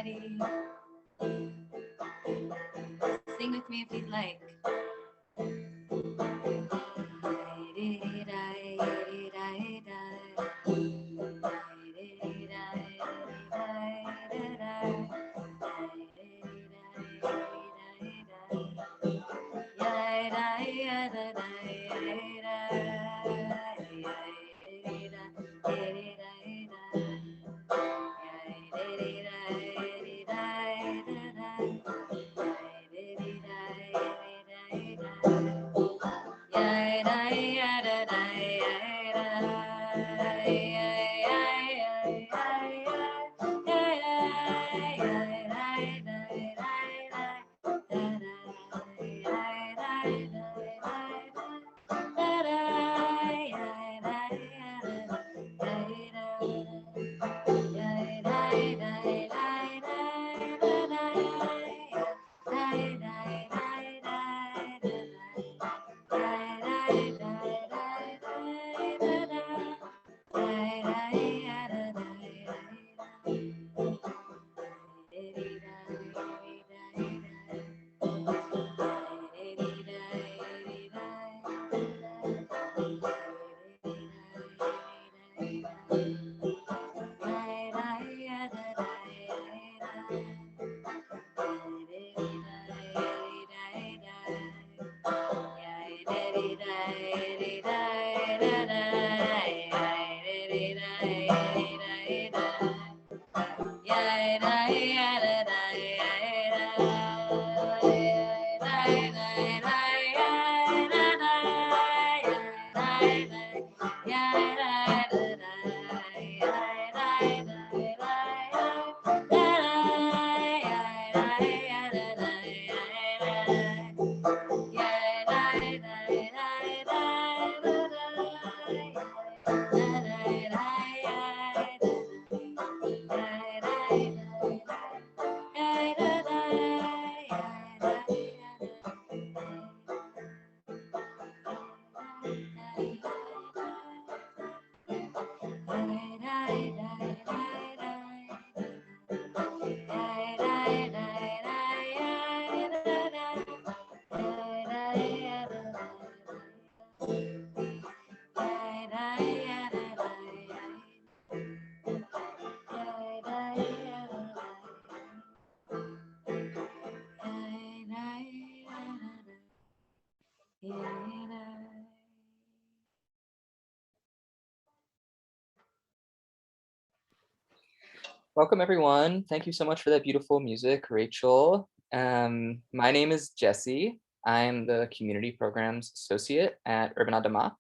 Sing with me if you'd like. Welcome, everyone. Thank you so much for that beautiful music, Rachel. My name is Jesse. I'm the Community Programs Associate at Urban Adamah,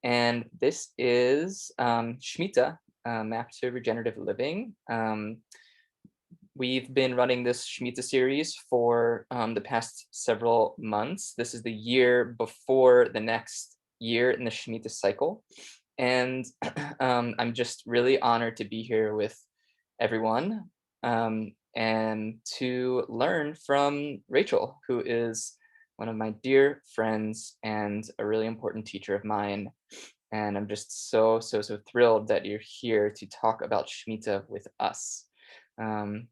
and this is Shmita, Map to Regenerative Living. We've been running this Shmita series for the past several months. This is the year before the next year in the Shmita cycle, and I'm just really honored to be here with everyone and to learn from Rachel, who is one of my dear friends and a really important teacher of mine. And I'm just so thrilled that you're here to talk about Shemitah with us.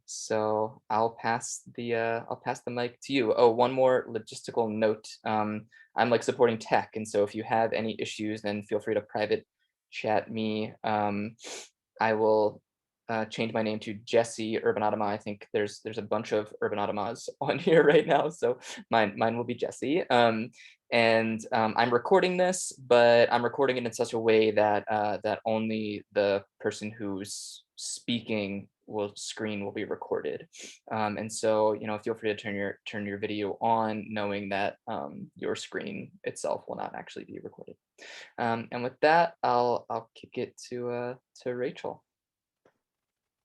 So I'll pass the mic to you. Oh, one more logistical note. I'm like supporting tech, and so if you have any issues, then feel free to private chat me. I will change my name to Jesse Urban Adamah. I think there's a bunch of Urban Adamahs on here right now, so mine will be Jesse. I'm recording this, but I'm recording it in such a way that that only the person who's speaking screen will be recorded. And so, you know, feel free to turn your video on, knowing that your screen itself will not actually be recorded. And with that, I'll kick it to Rachel.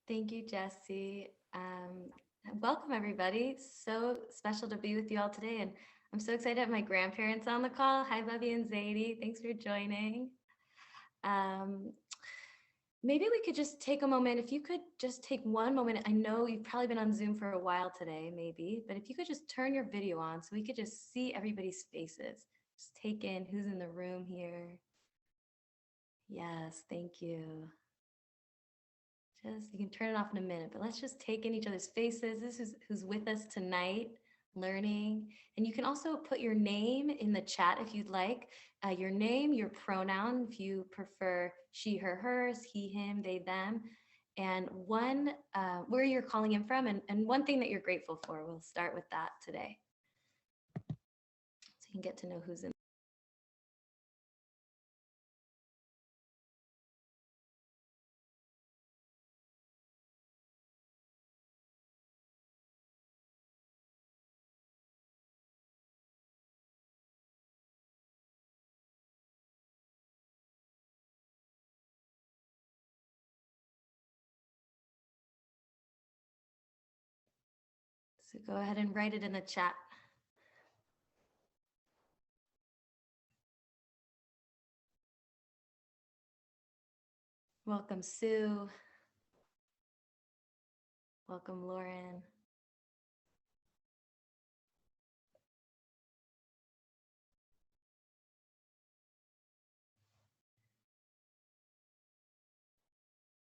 Thank you, Jesse. Welcome, everybody. So special to be with you all today. And I'm so excited to have my grandparents on the call. Hi, Bubby and Zadie. Thanks for joining. Maybe we could just take a moment. If you could just take one moment. I know you've probably been on Zoom for a while today, maybe, but if you could just turn your video on so we could just see everybody's faces. Just take in who's in the room here. Yes, thank you. Just, you can turn it off in a minute, but let's just take in each other's faces. This is who's with us tonight, learning. And you can also put your name in the chat if you'd like. Your name, your pronoun, if you prefer she, her, hers, he, him, they, them, and where you're calling in from, and one thing that you're grateful for. We'll start with that today. So you can get to know who's in. So go ahead and write it in the chat. Welcome, Sue. Welcome, Lauren.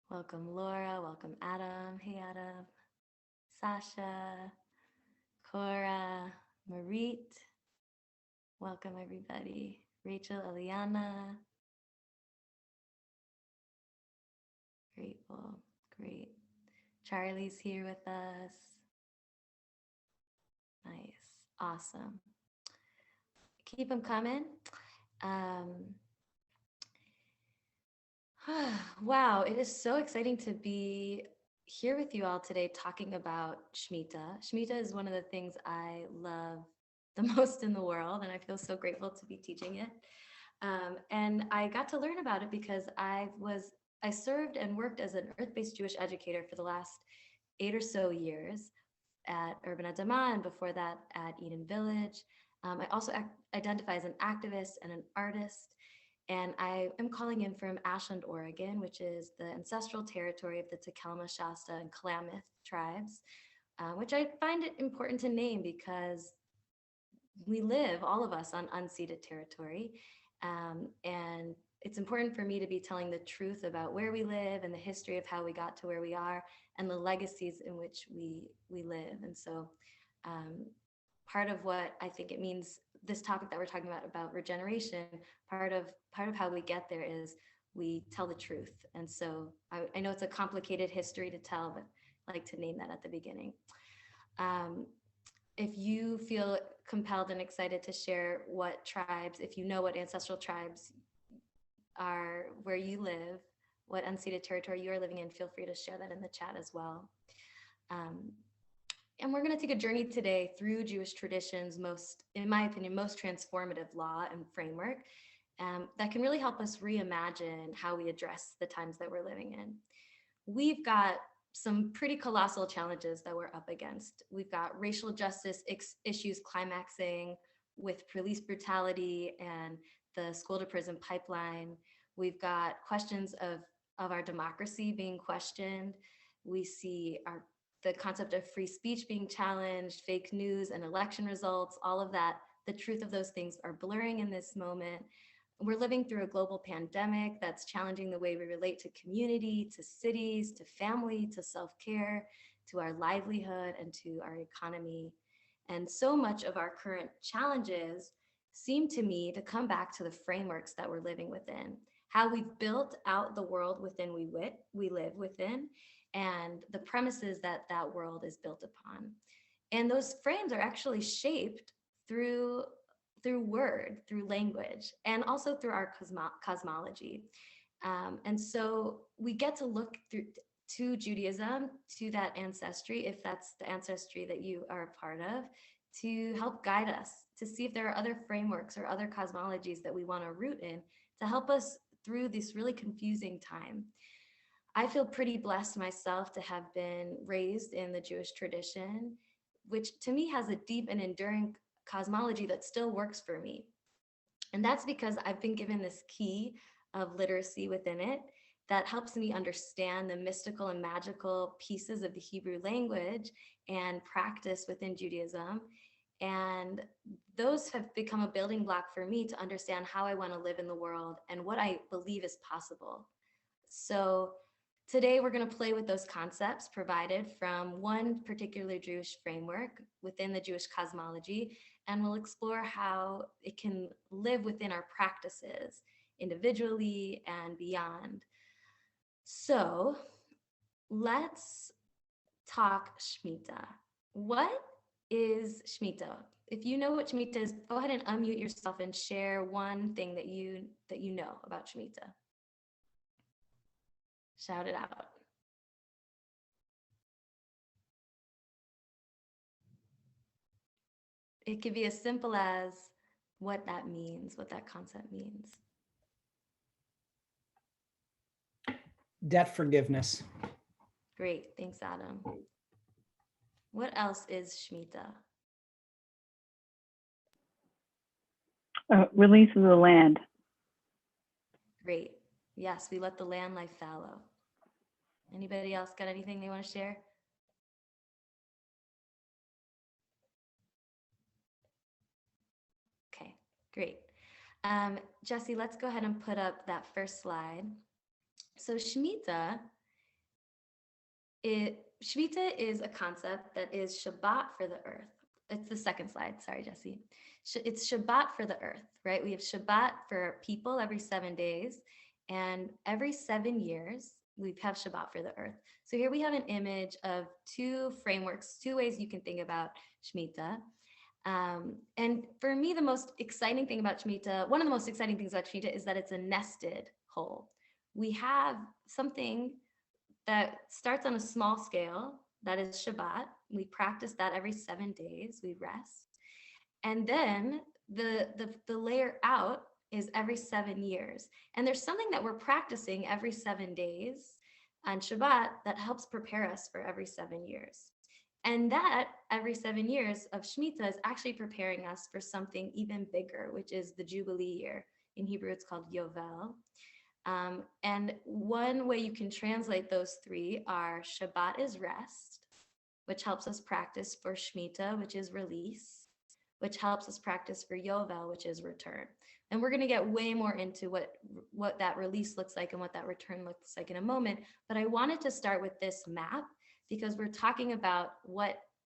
Welcome, Laura. Welcome, Adam. Hey, Adam. Sasha. Cora. Marit. Welcome, everybody. Rachel, Eliana. Grateful. Great. Charlie's here with us. Nice. Awesome. Keep them coming. Wow, it is so exciting to be here with you all today talking about Shmita. Shmita is one of the things I love the most in the world, and I feel so grateful to be teaching it. And I got to learn about it because I served and worked as an earth-based Jewish educator for the last 8 or so years at Urban Adamah, and before that at Eden Village. I also identify as an activist and an artist. And I am calling in from Ashland, Oregon, which is the ancestral territory of the Takelma, Shasta, and Klamath tribes, which I find it important to name because we live, all of us, on unceded territory. And it's important for me to be telling the truth about where we live and the history of how we got to where we are and the legacies in which we live. And so part of what I think it means, this topic that we're talking about regeneration, part of how we get there is we tell the truth. And so I know it's a complicated history to tell, but I like to name that at the beginning. If you feel compelled and excited to share what tribes, if you know what ancestral tribes are where you live, what unceded territory you are living in, feel free to share that in the chat as well. And we're going to take a journey today through Jewish tradition's most, in my opinion, most transformative law and framework that can really help us reimagine how we address the times that we're living in. We've got some pretty colossal challenges that we're up against. We've got racial justice issues climaxing with police brutality and the school to prison pipeline. We've got questions of our democracy being questioned. We see the concept of free speech being challenged, fake news and election results, all of that. The truth of those things are blurring in this moment. We're living through a global pandemic that's challenging the way we relate to community, to cities, to family, to self-care, to our livelihood, and to our economy. And so much of our current challenges seem to me to come back to the frameworks that we're living within, how we've built out the world within we live within, and the premises that that world is built upon. And those frames are actually shaped through word, through language, and also through our cosmology. And so we get to look to Judaism, to that ancestry, if that's the ancestry that you are a part of, to help guide us, to see if there are other frameworks or other cosmologies that we want to root in to help us through this really confusing time. I feel pretty blessed myself to have been raised in the Jewish tradition, which to me has a deep and enduring cosmology that still works for me. And that's because I've been given this key of literacy within it that helps me understand the mystical and magical pieces of the Hebrew language and practice within Judaism. And those have become a building block for me to understand how I want to live in the world and what I believe is possible. So Today, we're going to play with those concepts provided from one particular Jewish framework within the Jewish cosmology, and we'll explore how it can live within our practices individually and beyond. So let's talk Shemitah. What is Shemitah? If you know what Shemitah is, go ahead and unmute yourself and share one thing that you know about Shemitah. Shout it out. It could be as simple as what that means, what that concept means. Debt forgiveness. Great, thanks, Adam. What else is Shemitah? Release of the land. Great. Yes, we let the land lie fallow. Anybody else got anything they want to share? Okay, great. Jesse, let's go ahead and put up that first slide. So Shemitah is a concept that is Shabbat for the earth. It's the second slide. Sorry, Jesse. It's Shabbat for the earth, right? We have Shabbat for people every 7 days, and every 7 years, we have Shabbat for the earth. So here we have an image of two frameworks, two ways you can think about Shemitah. And for me, the most exciting thing about Shemitah, one of the most exciting things about Shemitah is that it's a nested whole. We have something that starts on a small scale, that is Shabbat. We practice that every 7 days, we rest. And then the layer out is every 7 years. And there's something that we're practicing every 7 days on Shabbat that helps prepare us for every 7 years. And that every 7 years of Shemitah is actually preparing us for something even bigger, which is the Jubilee year. In Hebrew, it's called Yovel. And one way you can translate those three are Shabbat is rest, which helps us practice for Shemitah, which is release, which helps us practice for Yovel, which is return. And we're going to get way more into what that release looks like and what that return looks like in a moment. But I wanted to start with this map because we're talking about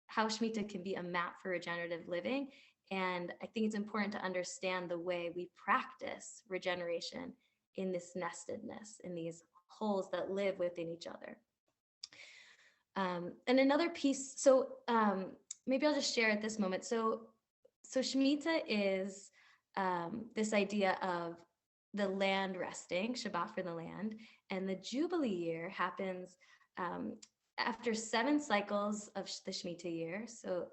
how Shemitah can be a map for regenerative living. And I think it's important to understand the way we practice regeneration in this nestedness, in these holes that live within each other. And another piece, so maybe I'll just share at this moment. So Shemitah is this idea of the land resting, Shabbat for the land, and the Jubilee year happens after 7 cycles of the Shemitah year. So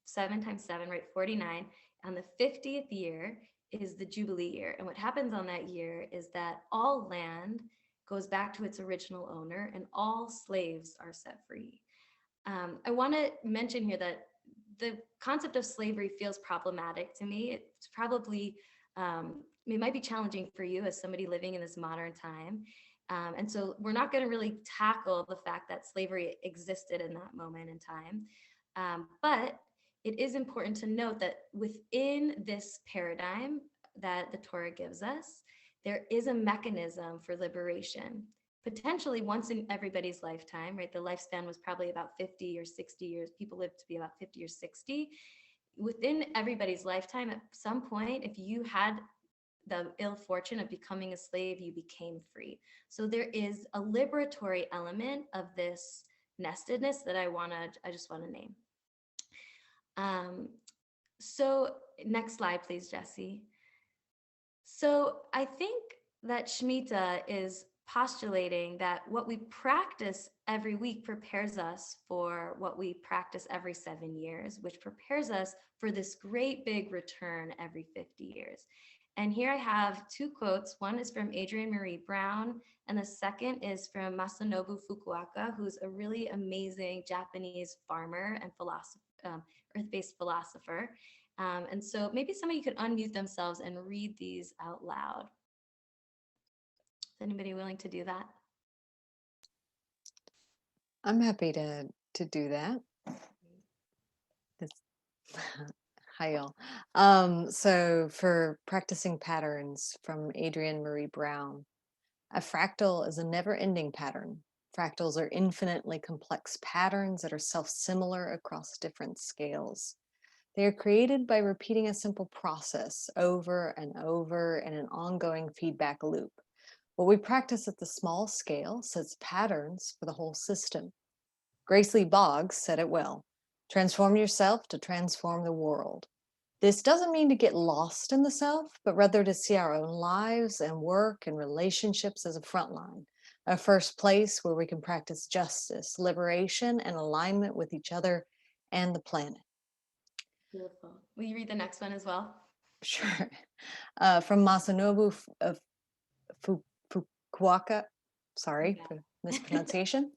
7 times 7, right, 49. On the 50th year is the Jubilee year. And what happens on that year is that all land goes back to its original owner and all slaves are set free. I want to mention here that the concept of slavery feels problematic to me. It's probably, it might be challenging for you as somebody living in this modern time. And so we're not going to really tackle the fact that slavery existed in that moment in time. But it is important to note that within this paradigm that the Torah gives us, there is a mechanism for liberation, potentially once in everybody's lifetime, right? The lifespan was probably about 50 or 60 years. People lived to be about 50 or 60. Within everybody's lifetime, at some point, if you had the ill fortune of becoming a slave, you became free. So there is a liberatory element of this nestedness that I just want to name. So next slide, please, Jesse. So I think that Shemitah is postulating that what we practice every week prepares us for what we practice every 7 years, which prepares us for this great big return every 50 years. And here I have 2 quotes. One is from Adrienne Marie Brown, and the second is from Masanobu Fukuoka, who's a really amazing Japanese farmer and philosopher, earth-based philosopher. And so maybe somebody could unmute themselves and read these out loud. Is anybody willing to do that? I'm happy to do that. Hi, y'all. So for practicing patterns from Adrienne Marie Brown, a fractal is a never-ending pattern. Fractals are infinitely complex patterns that are self-similar across different scales. They are created by repeating a simple process over and over in an ongoing feedback loop. What we practice at the small scale sets patterns for the whole system. Grace Lee Boggs said it well: transform yourself to transform the world. This doesn't mean to get lost in the self, but rather to see our own lives and work and relationships as a front line, a first place where we can practice justice, liberation, and alignment with each other and the planet. Beautiful. Will you read the next one as well? Sure. From Masanobu Fukuoka, sorry for mispronunciation.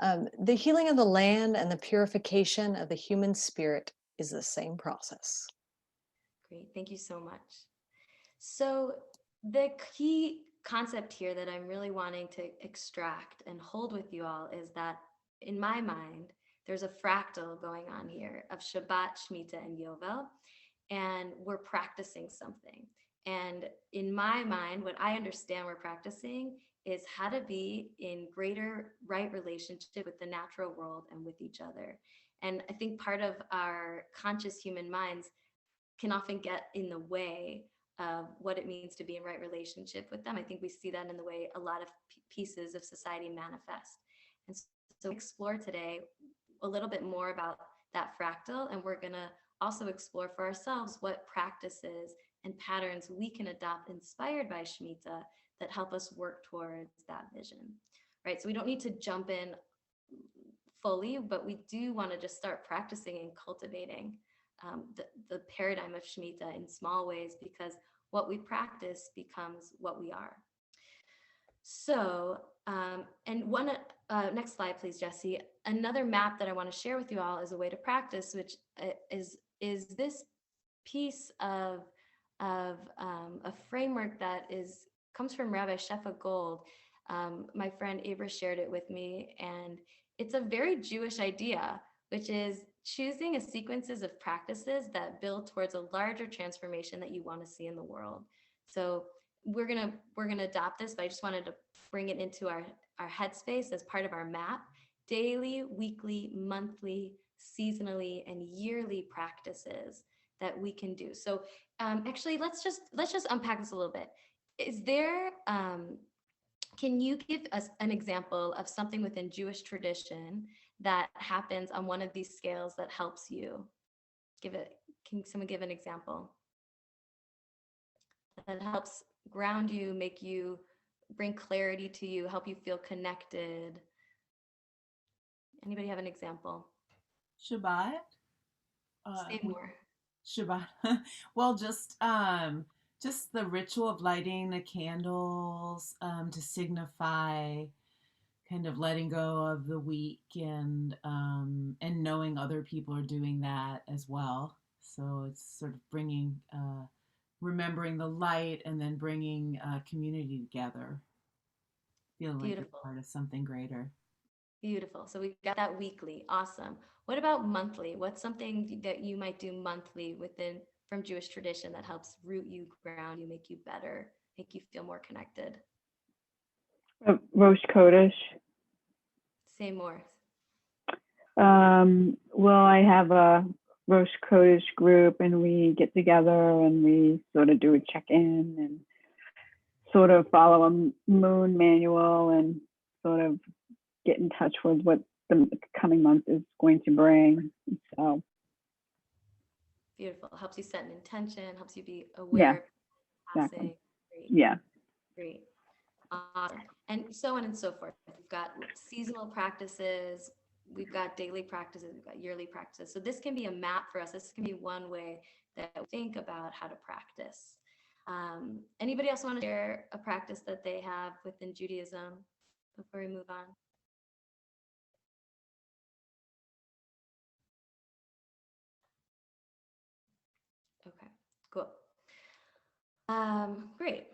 The healing of the land and the purification of the human spirit is the same process. Great, thank you so much. So the key concept here that I'm really wanting to extract and hold with you all is that in my mind, there's a fractal going on here of Shabbat, Shemitah, and Yovel, and we're practicing something. And in my mind, what I understand we're practicing is how to be in greater right relationship with the natural world and with each other. And I think part of our conscious human minds can often get in the way of what it means to be in right relationship with them. I think we see that in the way a lot of pieces of society manifest. And so explore today a little bit more about that fractal, and we're going to also explore for ourselves what practices and patterns we can adopt inspired by Shemitah that help us work towards that vision, right? So we don't need to jump in fully, but we do want to just start practicing and cultivating the paradigm of Shemitah in small ways, because what we practice becomes what we are. So, and one, next slide, please, Jesse. Another map that I want to share with you all as a way to practice, which is this piece of a framework that comes from Rabbi Shefa Gold. My friend Abra shared it with me, and it's a very Jewish idea, which is choosing a sequences of practices that build towards a larger transformation that you want to see in the world. So we're gonna adopt this, but I just wanted to bring it into our headspace as part of our map: daily, weekly, monthly, seasonally, and yearly practices that we can do. So actually, let's just unpack this a little bit. Is there can you give us an example of something within Jewish tradition that happens on one of these scales that helps you? Can someone give an example that helps ground you, make you, bring clarity to you, help you feel connected? Anybody have an example? Shabbat. Say more. Shabbat. Well, just the ritual of lighting the candles to signify kind of letting go of the week, and knowing other people are doing that as well. So it's sort of bringing, remembering the light, and then bringing community together. Feeling like you're part of something greater. Beautiful. So we got that weekly. Awesome. What about monthly? What's something that you might do monthly from Jewish tradition that helps root you, ground you, make you better, make you feel more connected? Rosh Kodesh. Say more. Well, I have a Rosh Kodesh group, and we get together and we sort of do a check-in and sort of follow a moon manual and sort of get in touch with what the coming month is going to bring. So beautiful. Helps you set an intention, helps you be aware. Yeah, exactly. Great. Yeah. Great. Awesome. And so on and so forth. We've got seasonal practices, we've got daily practices, we've got yearly practices. So this can be a map for us. This can be one way that we think about how to practice. Anybody else want to share a practice that they have within Judaism before we move on? Okay, cool. Great.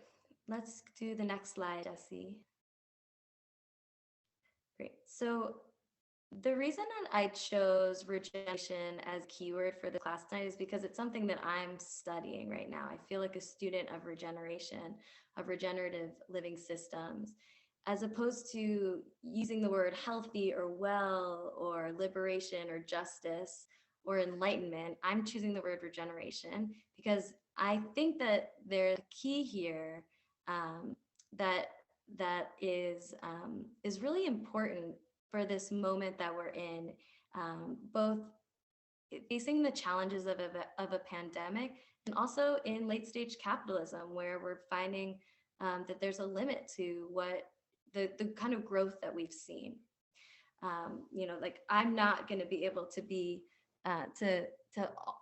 Let's do the next slide, Jesse. Great. So the reason that I chose regeneration as a keyword for the class tonight is because it's something that I'm studying right now. I feel like a student of regeneration, of regenerative living systems. as opposed to using the word healthy or well or liberation or justice or enlightenment, I'm choosing the word regeneration because I think that there's a key here that is really important for this moment that we're in, both facing the challenges of a pandemic and also in late stage capitalism, where we're finding that there's a limit to what the kind of growth that we've seen. Like I'm not going to be able to be to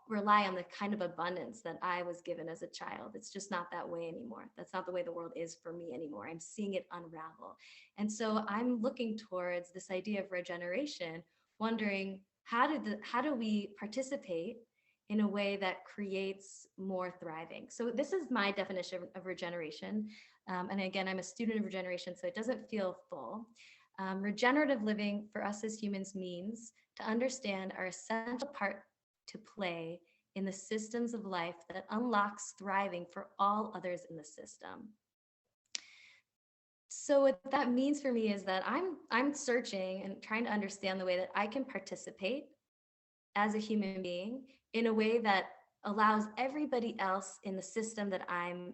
rely on the kind of abundance that I was given as a child. It's just not that way anymore. That's not the way the world is for me anymore. I'm seeing it unravel. And so I'm looking towards this idea of regeneration, wondering how do we participate in a way that creates more thriving? So this is my definition of regeneration. And again, I'm a student of regeneration, so it doesn't feel full. Regenerative living for us as humans means to understand our essential part to play in the systems of life that unlocks thriving for all others in the system. So what that means for me is that I'm searching and trying to understand the way that I can participate as a human being in a way that allows everybody else in the system that I'm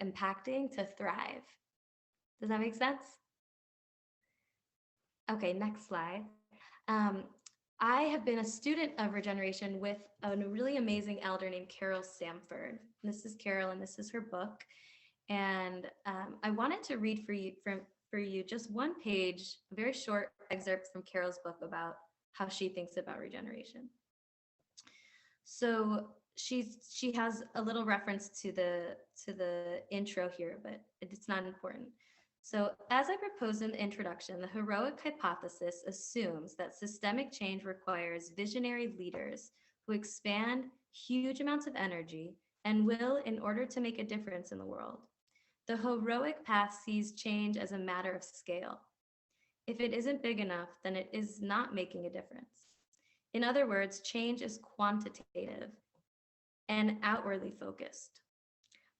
impacting to thrive. Does that make sense? Okay, next slide. I have been a student of regeneration with a really amazing elder named Carol Samford. This is Carol, and this is her book. And I wanted to read for you just one page, a very short excerpt from Carol's book about how she thinks about regeneration. So she has a little reference to the intro here, but it's not important. So as I proposed in the introduction, the heroic hypothesis assumes that systemic change requires visionary leaders who expand huge amounts of energy and will in order to make a difference in the world. The heroic path sees change as a matter of scale. If it isn't big enough, then it is not making a difference. In other words, change is quantitative and outwardly focused.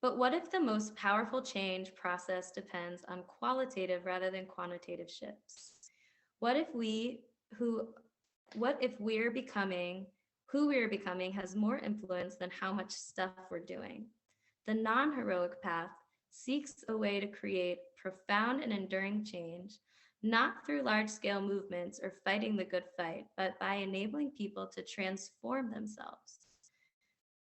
But what if the most powerful change process depends on qualitative rather than quantitative shifts? What if who we're becoming has more influence than how much stuff we're doing? The non-heroic path seeks a way to create profound and enduring change, not through large-scale movements or fighting the good fight, but by enabling people to transform themselves.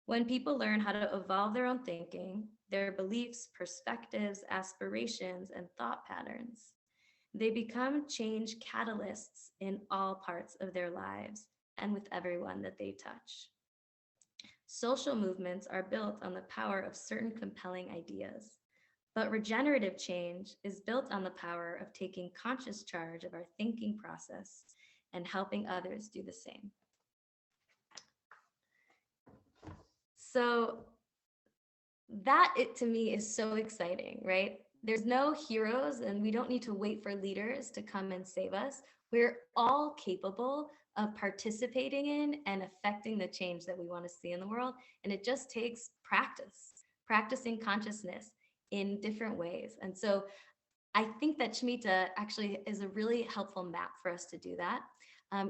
When people learn how to evolve their own thinking, their beliefs, perspectives, aspirations, and thought patterns, they become change catalysts in all parts of their lives and with everyone that they touch. Social movements are built on the power of certain compelling ideas, but regenerative change is built on the power of taking conscious charge of our thinking process and helping others do the same. So that, to me, is so exciting, right? There's no heroes and we don't need to wait for leaders to come and save us. We're all capable of participating in and affecting the change that we want to see in the world. And it just takes practicing consciousness in different ways. And so I think that Shmita actually is a really helpful map for us to do that.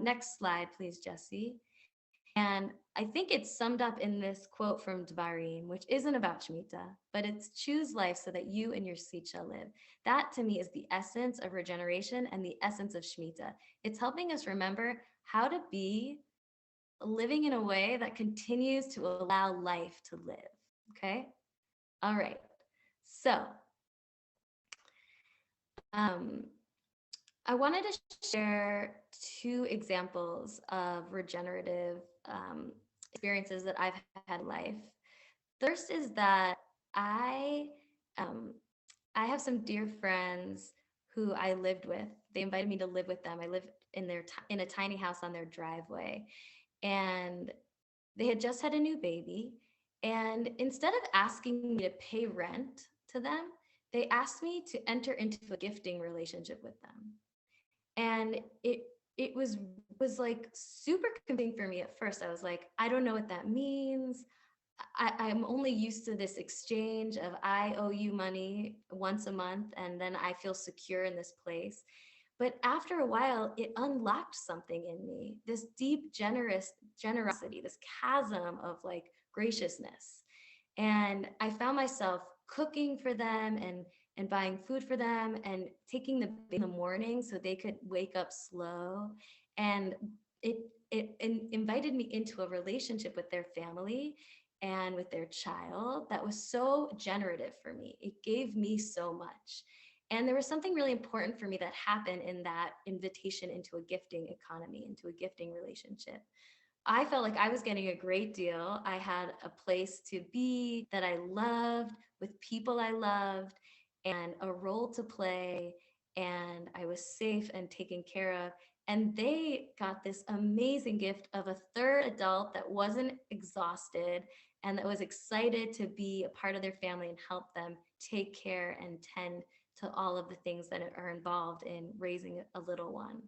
Next slide, please, Jesse. And I think it's summed up in this quote from Dvarim, which isn't about Shemitah, but it's choose life so that you and your seed shall live. That to me is the essence of regeneration and the essence of Shemitah. It's helping us remember how to be living in a way that continues to allow life to live. Okay? All right. So I wanted to share two examples of regenerative experiences that I've had in life. First is that I have some dear friends who I lived with. They invited me to live with them. I lived in a tiny house on their driveway, and they had just had a new baby. And instead of asking me to pay rent to them, they asked me to enter into a gifting relationship with them. And it was like super confusing for me at first. I was like, I don't know what that means. I'm only used to this exchange of I owe you money once a month and then I feel secure in this place. But after a while, it unlocked something in me, this deep generosity, this chasm of like graciousness. And I found myself cooking for them and buying food for them and taking them in the morning so they could wake up slow. And it invited me into a relationship with their family and with their child that was so generative for me. It gave me so much. And there was something really important for me that happened in that invitation into a gifting economy, into a gifting relationship. I felt like I was getting a great deal. I had a place to be that I loved, with people I loved, and a role to play, and I was safe and taken care of. And they got this amazing gift of a third adult that wasn't exhausted and that was excited to be a part of their family and help them take care and tend to all of the things that are involved in raising a little one.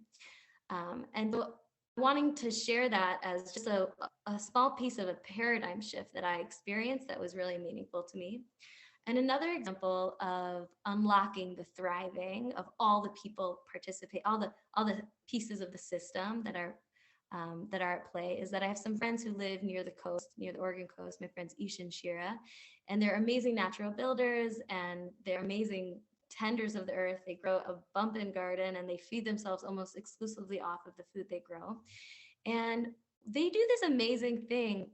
And so wanting to share that as just a small piece of a paradigm shift that I experienced that was really meaningful to me. And another example of unlocking the thriving of all the people participate, all the pieces of the system that are at play is that I have some friends who live near the coast, near the Oregon coast, my friends Ish and Shira, and they're amazing natural builders and they're amazing tenders of the earth. They grow a bumpkin garden and they feed themselves almost exclusively off of the food they grow. And they do this amazing thing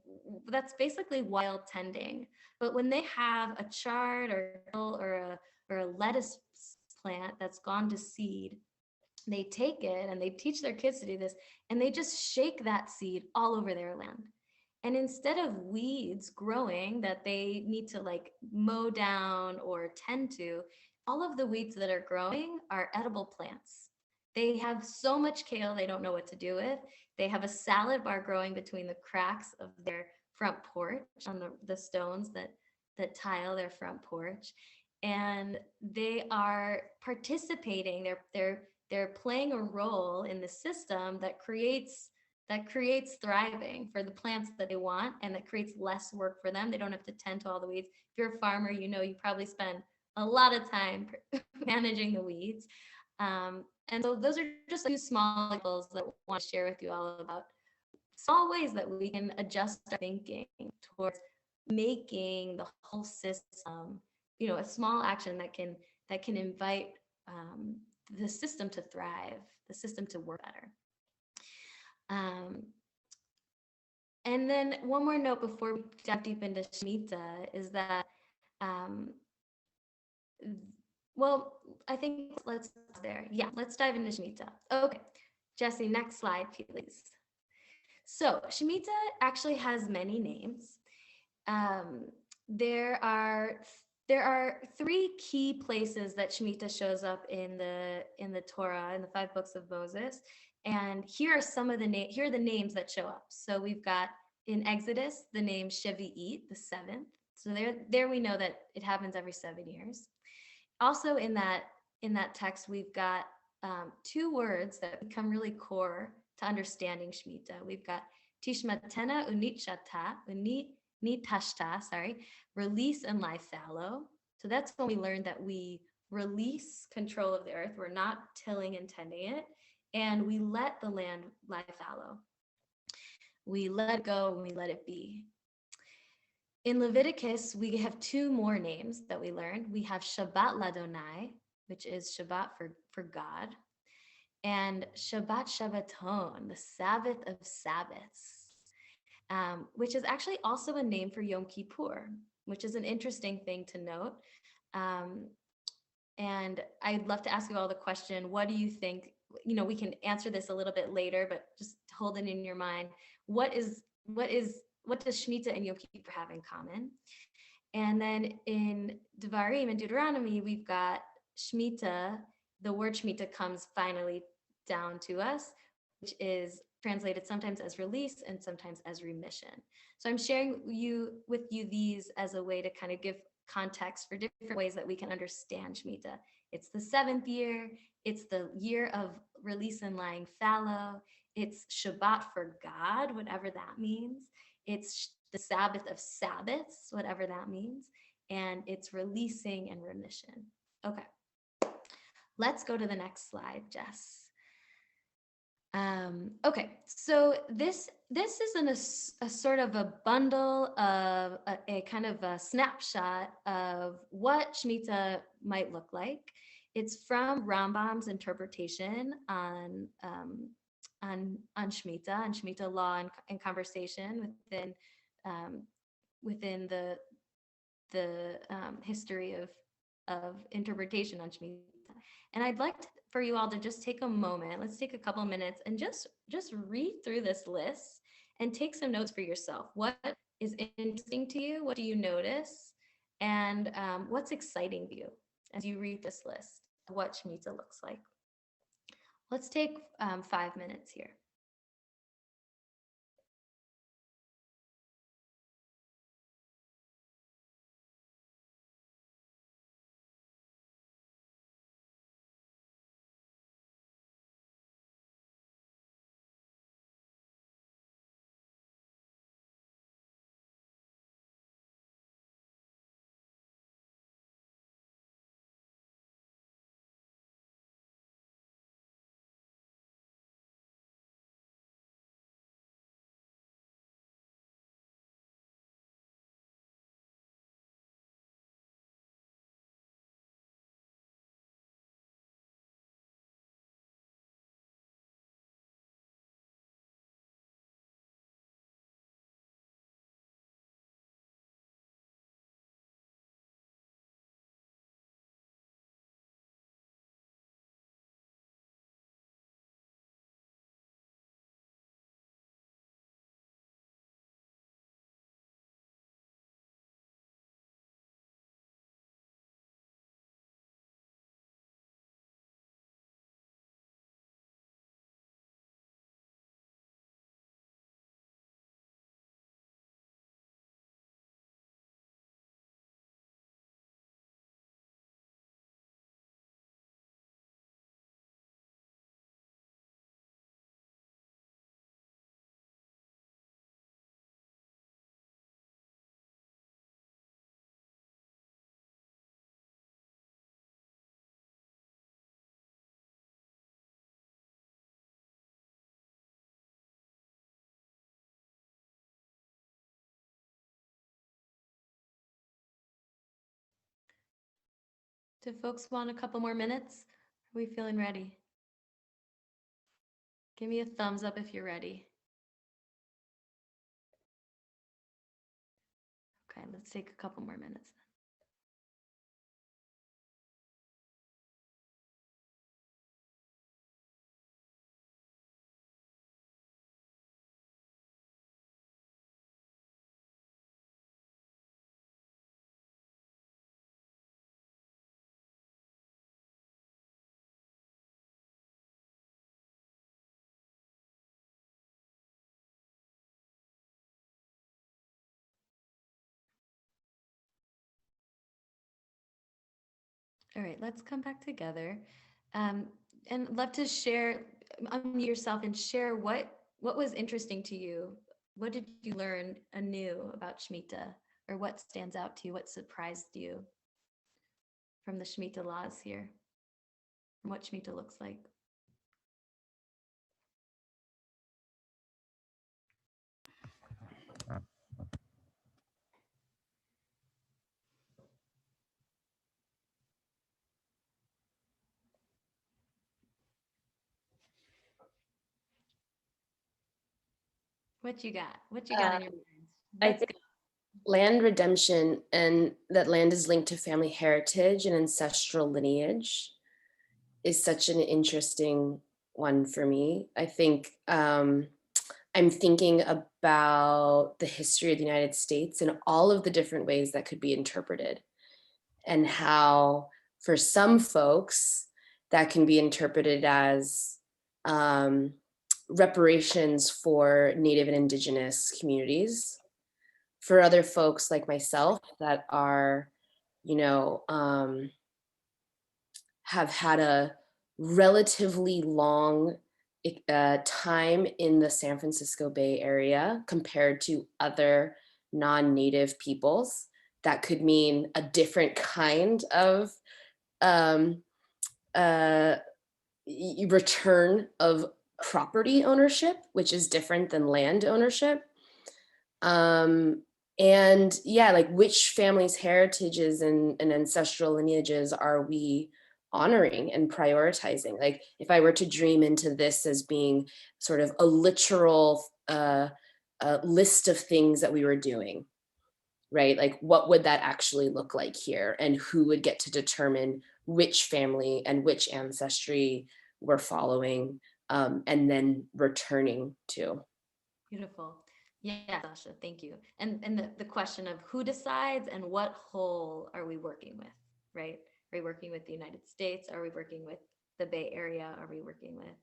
that's basically wild tending. But when they have a chard or a lettuce plant that's gone to seed, they take it and they teach their kids to do this, and they just shake that seed all over their land. And instead of weeds growing that they need to like mow down or tend to, all of the weeds that are growing are edible plants. They have so much kale they don't know what to do with. They have a salad bar growing between the cracks of their front porch on the stones that tile their front porch. And they are participating, they're playing a role in the system that creates thriving for the plants that they want, and that creates less work for them. They don't have to tend to all the weeds. If you're a farmer, you know you probably spend a lot of time managing the weeds. And so those are just a few small examples that I want to share with you all about small ways that we can adjust our thinking towards making the whole system, a small action that can invite the system to thrive, the system to work better. And then one more note before we dive deep into Shemitah is that, well, I think let's dive into Shemitah. Okay, Jesse, next slide, please. So Shemitah actually has many names. There are three key places that Shemitah shows up in the Torah, in the 5 books of Moses. And here are some of the here are the names that show up. So we've got in Exodus the name Shevi'it, the 7th. So there we know that it happens every 7 years. Also in that text, we've got 2 words that become really core to understanding Shemitah. We've got Tishmatena unitashta, release and lie fallow. So that's when we learned that we release control of the earth. We're not tilling and tending it, and we let the land lie fallow. We let it go and we let it be. In Leviticus, we have 2 more names that we learned. We have Shabbat Ladonai, which is Shabbat for God, and Shabbat Shabbaton, the Sabbath of Sabbaths, which is actually also a name for Yom Kippur, which is an interesting thing to note. And I'd love to ask you all the question, what do you think? We can answer this a little bit later, but just hold it in your mind. What does Shemitah and Yom Kippur have in common? And then in Devarim and Deuteronomy, we've got Shemitah. The word Shemitah comes finally down to us, which is translated sometimes as release and sometimes as remission. So I'm sharing with you these as a way to kind of give context for different ways that we can understand Shemitah. It's the 7th year. It's the year of release and lying fallow. It's Shabbat for God, whatever that means. It's the Sabbath of Sabbaths, whatever that means, and it's releasing and remission. Okay, let's go to the next slide, Jess. Okay, so this is a sort of a bundle of a kind of a snapshot of what Shemitah might look like. It's from Rambam's interpretation on Shemitah and Shemitah law and conversation within the history of interpretation on Shemitah. And I'd like for you all to just take a moment. Let's take a couple minutes and just read through this list and take some notes for yourself. What is interesting to you? What do you notice? And what's exciting to you as you read this list of what Shemitah looks like? Let's take 5 minutes here. Do folks want a couple more minutes? Are we feeling ready? Give me a thumbs up if you're ready. Okay, let's take a couple more minutes. All right, let's come back together. And love to share, unmute yourself and share what was interesting to you. What did you learn anew about Shemitah, or what stands out to you? What surprised you from the Shemitah laws here, and what Shemitah looks like? What you got? What you got in your mind? I think land redemption, and that land is linked to family heritage and ancestral lineage, is such an interesting one for me. I think I'm thinking about the history of the United States and all of the different ways that could be interpreted, and how for some folks that can be interpreted as reparations for Native and Indigenous communities. For other folks like myself that are, have had a relatively long time in the San Francisco Bay Area compared to other non-native peoples. That could mean a different kind of return of property ownership, which is different than land ownership. And yeah, like which families' heritages and ancestral lineages are we honoring and prioritizing? Like if I were to dream into this as being sort of a literal list of things that we were doing, right? Like what would that actually look like here? And who would get to determine which family and which ancestry we're following and then returning to? Beautiful. Yeah, Sasha, thank you. And the question of who decides and what whole are we working with, right? Are we working with the United States? Are we working with the Bay Area? Are we working with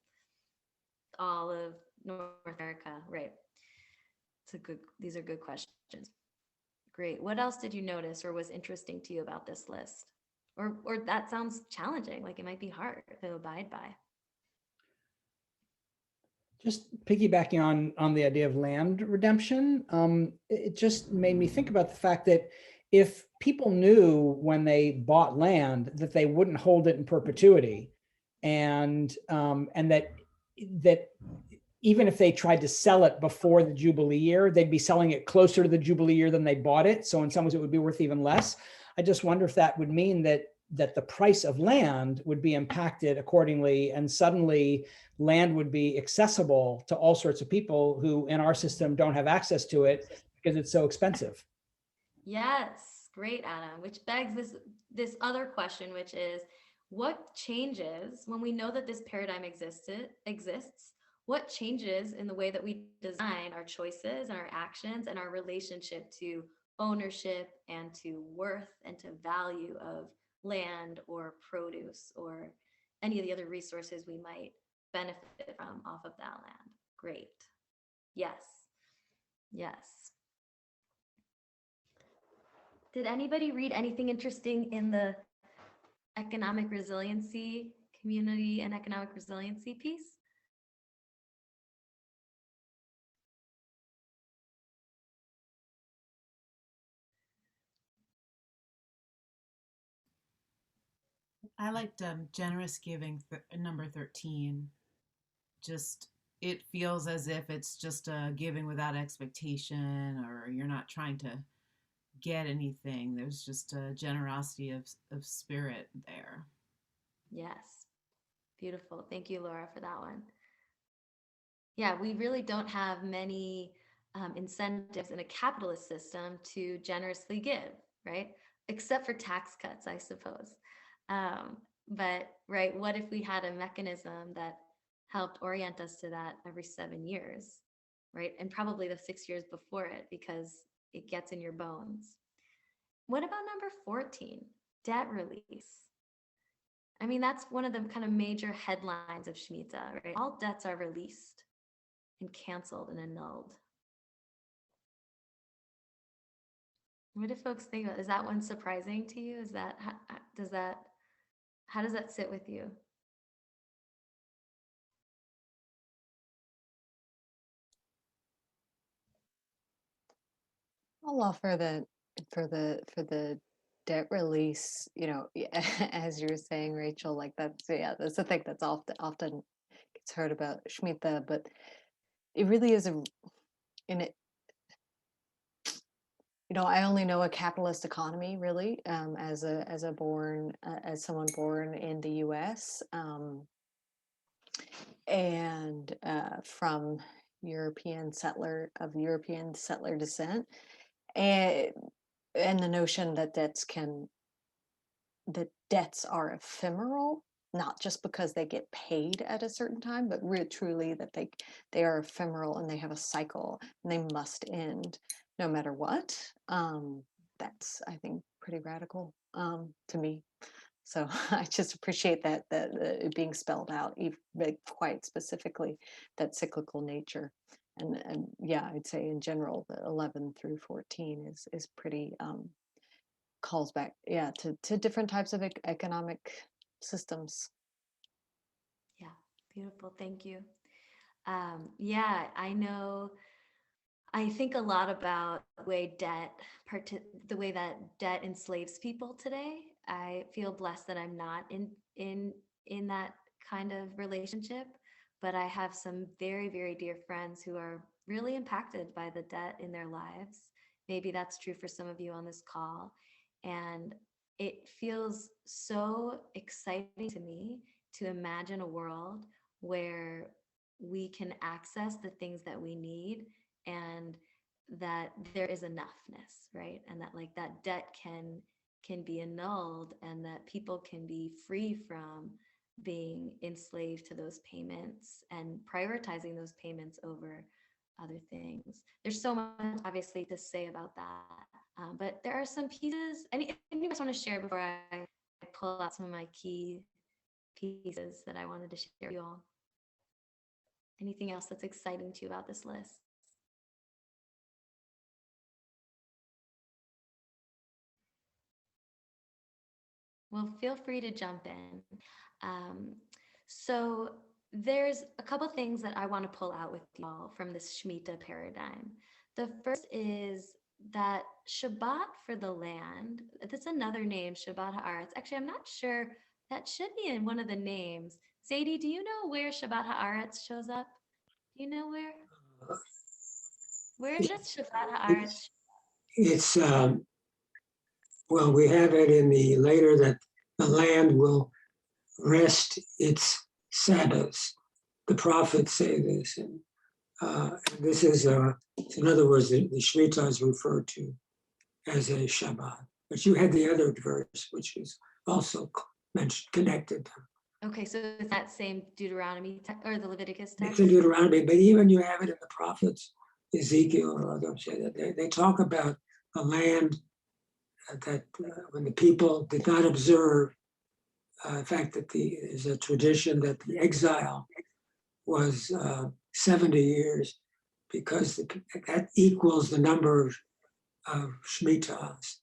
all of North America, right? These are good questions. Great. What else did you notice or was interesting to you about this list? Or that sounds challenging, like it might be hard to abide by. Just piggybacking on the idea of land redemption, it just made me think about the fact that if people knew when they bought land that they wouldn't hold it in perpetuity, and that even if they tried to sell it before the Jubilee year, they'd be selling it closer to the Jubilee year than they bought it. So in some ways it would be worth even less. I just wonder if that would mean that the price of land would be impacted accordingly, and suddenly land would be accessible to all sorts of people who in our system don't have access to it because it's so expensive. Yes, great, Adam, which begs this other question, which is what changes when we know that this paradigm exists? What changes in the way that we design our choices and our actions and our relationship to ownership and to worth and to value of land or produce or any of the other resources we might benefit from off of that land? Great. Yes. Yes. Did anybody read anything interesting in the economic resiliency, community and economic resiliency piece? I liked generous giving, number 13. Just, it feels as if it's just a giving without expectation, or you're not trying to get anything. There's just a generosity of spirit there. Yes. Beautiful. Thank you, Laura, for that one. Yeah, we really don't have many incentives in a capitalist system to generously give, right? Except for tax cuts, I suppose. But right, what if we had a mechanism that helped orient us to that every 7 years, right? And probably the 6 years before it, because it gets in your bones. What about number 14, debt release? I mean, that's one of the kind of major headlines of Shemitah, right? All debts are released and canceled and annulled. What do folks think about? Is that one surprising to you? Is that how does that sit with you? I'll offer that for the debt release, as you were saying, Rachel, like that's the thing that's often gets heard about Shmita, but it really is in it. I only know a capitalist economy really, as someone born in the U.S. And from European settler descent, and the notion that debts are ephemeral, not just because they get paid at a certain time, but truly that they are ephemeral and they have a cycle and they must end no matter what. That's, I think, pretty radical to me. So I just appreciate that it being spelled out, even quite specifically, that cyclical nature. And yeah, I'd say in general, the 11 through 14 is pretty calls back, to different types of economic systems. Yeah, beautiful. Thank you. Yeah, I know I think a lot about the way that debt enslaves people today. I feel blessed that I'm not in that kind of relationship, but I have some very, very dear friends who are really impacted by the debt in their lives. Maybe that's true for some of you on this call. And it feels so exciting to me to imagine a world where we can access the things that we need, and that there is enoughness, right? And that like that debt can be annulled, and that people can be free from being enslaved to those payments and prioritizing those payments over other things. There's so much obviously to say about that, but there are some pieces. Any you guys want to share before I pull out some of my key pieces that I wanted to share with you all? Anything else that's exciting to you about this list? Well, feel free to jump in. So there's a couple things that I want to pull out with you all from this Shemitah paradigm. The first is that Shabbat for the land, that's another name, Shabbat Haaretz. Actually, I'm not sure, that should be in one of the names. Sadie, do you know where Shabbat Haaretz shows up? Do you know where? Where does Shabbat Haaretz? It's well, we have it in the later that the land will rest its Sabbaths. The prophets say this, and this is in other words, the Shemitah is referred to as a Shabbat. But you had the other verse, which is also mentioned, connected. Okay, so it's that same Deuteronomy or the Leviticus text? It's in Deuteronomy, but even you have it in the prophets, Ezekiel or others say that they talk about the land that when the people did not observe, in fact, that there's a tradition that the exile was 70 years, because that equals the number of Shemitahs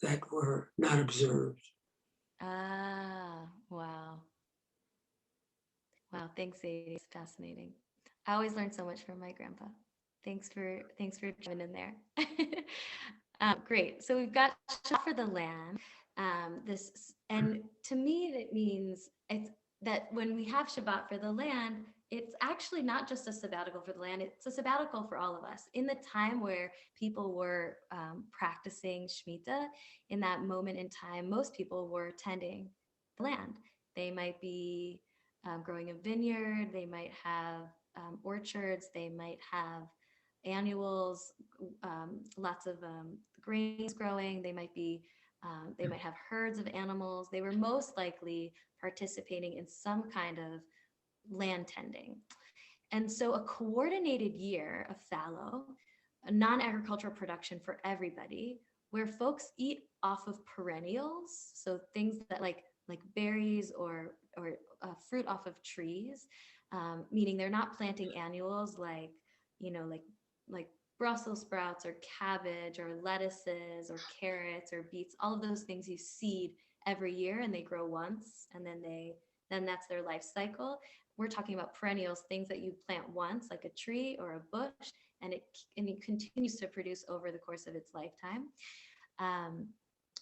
that were not observed. Ah, wow. Wow, thanks, Sadie. It's fascinating. I always learn so much from my grandpa. Thanks for joining in there. Great. So we've got Shabbat for the land. And to me, that means it's that when we have Shabbat for the land, it's actually not just a sabbatical for the land, it's a sabbatical for all of us. In the time where people were practicing Shemitah, in that moment in time, most people were tending the land. They might be growing a vineyard, they might have orchards, they might have annuals, lots of grains growing, they might have herds of animals. They were most likely participating in some kind of land tending. And so a coordinated year of fallow, a non-agricultural production for everybody, where folks eat off of perennials, so things that like berries or fruit off of trees, meaning they're not planting annuals like Brussels sprouts or cabbage or lettuces or carrots or beets, all of those things you seed every year and they grow once and then that's their life cycle. We're talking about perennials, things that you plant once, like a tree or a bush, and it continues to produce over the course of its lifetime.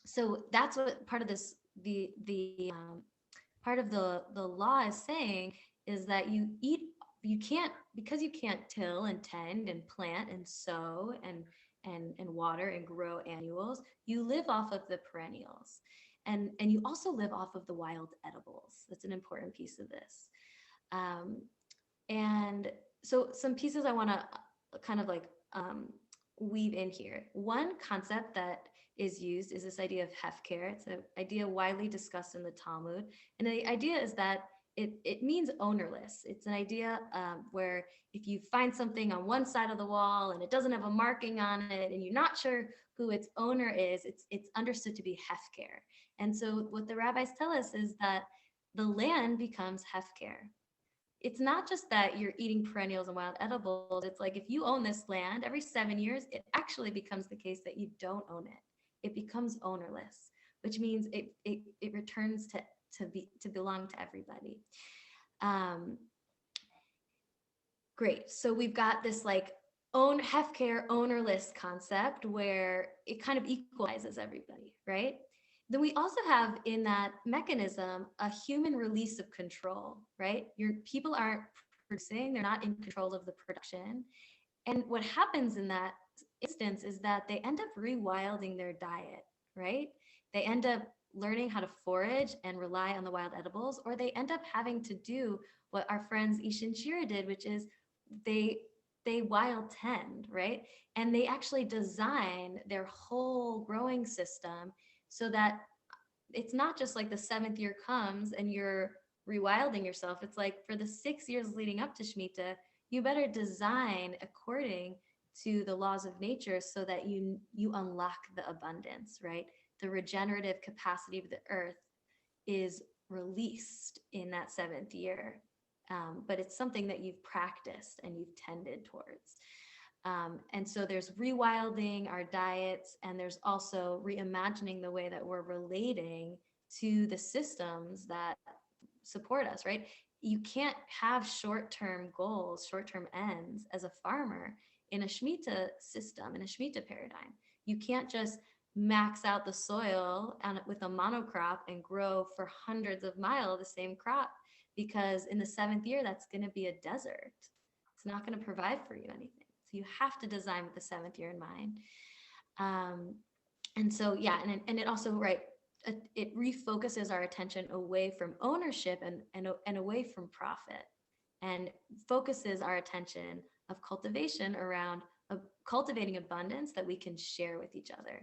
So that's what part of this, part of the law is saying, is that you can't, because you can't till and tend and plant and sow and water and grow annuals, you live off of the perennials. And you also live off of the wild edibles. That's an important piece of this. And so some pieces I want to kind of weave in here. One concept that is used is this idea of hefker. It's an idea widely discussed in the Talmud. And the idea is that it means ownerless. It's an idea where if you find something on one side of the wall and it doesn't have a marking on it and you're not sure who its owner is, it's understood to be hefker. And so what the rabbis tell us is that the land becomes hefker. It's not just that you're eating perennials and wild edibles. It's like if you own this land, every 7 years, it actually becomes the case that you don't own it. It becomes ownerless, which means it returns to belong to everybody. Great. So we've got this Hefker ownerless concept where it kind of equalizes everybody, right? Then we also have in that mechanism a human release of control, right? Your people aren't producing, they're not in control of the production. And what happens in that instance is that they end up rewilding their diet, right? They end up learning how to forage and rely on the wild edibles, or they end up having to do what our friends Ish and Shira did, which is they wild tend, right? And they actually design their whole growing system so that it's not just like the 7th year comes and you're rewilding yourself. It's like for the 6 years leading up to Shemitah, you better design according to the laws of nature so that you unlock the abundance, right? The regenerative capacity of the earth is released in that 7th year. But it's something that you've practiced and you've tended towards. And so there's rewilding our diets, and there's also reimagining the way that we're relating to the systems that support us, right? You can't have short-term goals, short-term ends as a farmer in a Shemitah system, in a Shemitah paradigm. You can't just max out the soil with a monocrop and grow for hundreds of miles the same crop, because in the 7th year, that's going to be a desert. It's not going to provide for you anything. So you have to design with the 7th year in mind. And so, yeah, and it also, right, it refocuses our attention away from ownership and away from profit, and focuses our attention of cultivation around cultivating abundance that we can share with each other.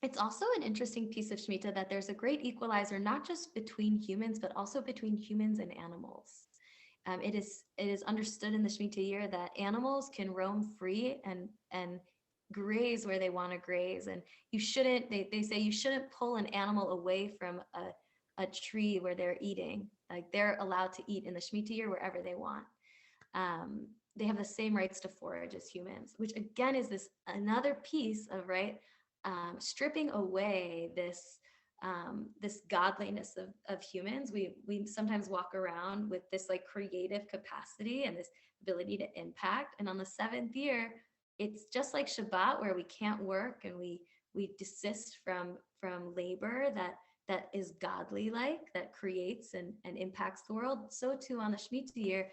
It's also an interesting piece of Shemitah that there's a great equalizer, not just between humans, but also between humans and animals. It is understood in the Shemitah year that animals can roam free and graze where they want to graze. And you shouldn't, they say you shouldn't pull an animal away from a tree where they're eating. Like, they're allowed to eat in the Shemitah year wherever they want. They have the same rights to forage as humans, which again is this another piece of, right, stripping away this godliness of humans. We sometimes walk around with this like creative capacity and this ability to impact. And on the 7th year, it's just like Shabbat, where we can't work and we desist from labor that is godly, like that creates and impacts the world. So too on the Shemitah year,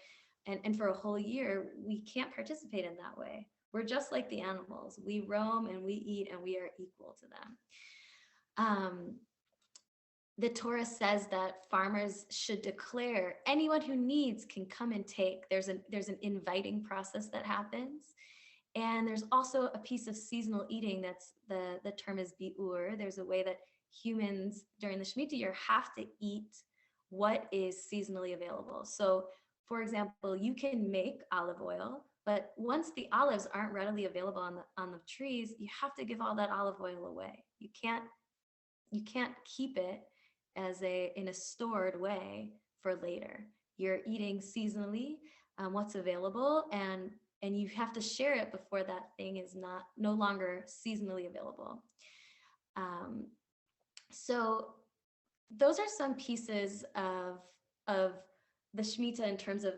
and for a whole year, we can't participate in that way. We're just like the animals. We roam and we eat and we are equal to them. The Torah says that farmers should declare anyone who needs can come and take. There's an inviting process that happens. And there's also a piece of seasonal eating that's the term is bi'ur. There's a way that humans during the Shemitah year have to eat what is seasonally available. So, for example, you can make olive oil, but once the olives aren't readily available on the trees, you have to give all that olive oil away. You can't keep it in a stored way for later. You're eating seasonally what's available, and you have to share it before that thing is no longer seasonally available. So those are some pieces of the Shemitah in terms of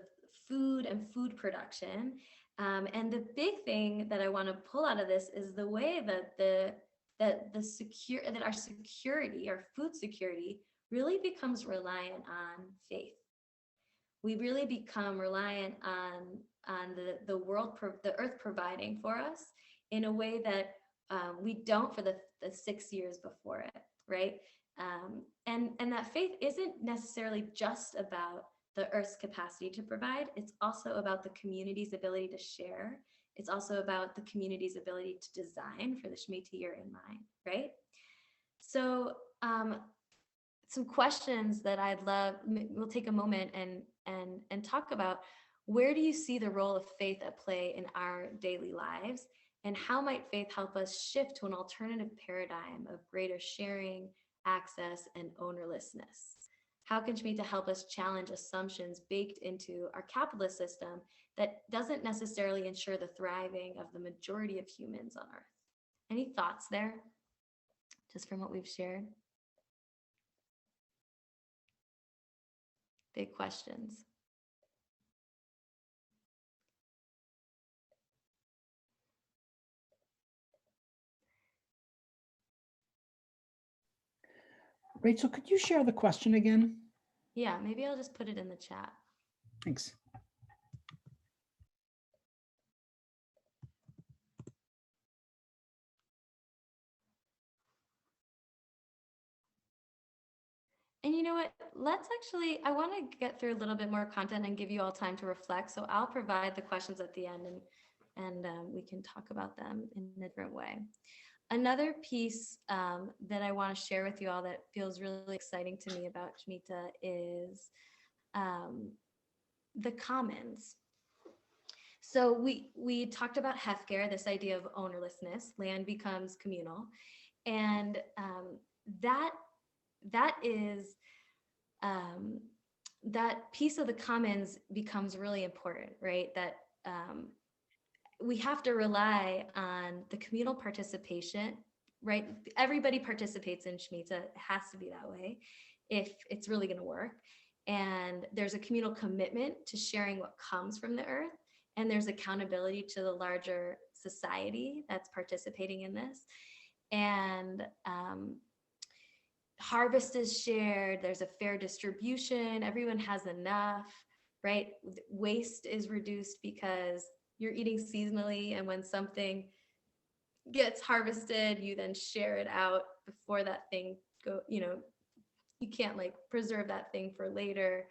food and food production. And the big thing that I want to pull out of this is the way that our security, our food security, really becomes reliant on faith. We really become reliant on the world, the earth providing for us in a way that we don't for the 6 years before it, right? And that faith isn't necessarily just about the earth's capacity to provide. It's also about the community's ability to share. It's also about the community's ability to design for the Shemitah year in mind, right? So some questions that I'd love, we'll take a moment and talk about. Where do you see the role of faith at play in our daily lives? And how might faith help us shift to an alternative paradigm of greater sharing, access, and ownerlessness? How can Shmita help us challenge assumptions baked into our capitalist system that doesn't necessarily ensure the thriving of the majority of humans on Earth? Any thoughts there, just from what we've shared? Big questions. Rachel, could you share the question again? Yeah, maybe I'll just put it in the chat. Thanks. And you know what? Let's actually, I want to get through a little bit more content and give you all time to reflect. So I'll provide the questions at the end, and we can talk about them in a different way. Another piece that I want to share with you all that feels really exciting to me about Shmita is the commons. So we talked about Hefker, this idea of ownerlessness, land becomes communal, and that is that piece of the commons becomes really important, right? That we have to rely on the communal participation, right? Everybody participates in Shemitah. It has to be that way if it's really going to work. And there's a communal commitment to sharing what comes from the earth. And there's accountability to the larger society that's participating in this. And harvest is shared. There's a fair distribution. Everyone has enough, right? Waste is reduced because you're eating seasonally, and when something gets harvested, you then share it out before that thing you can't like preserve that thing for later.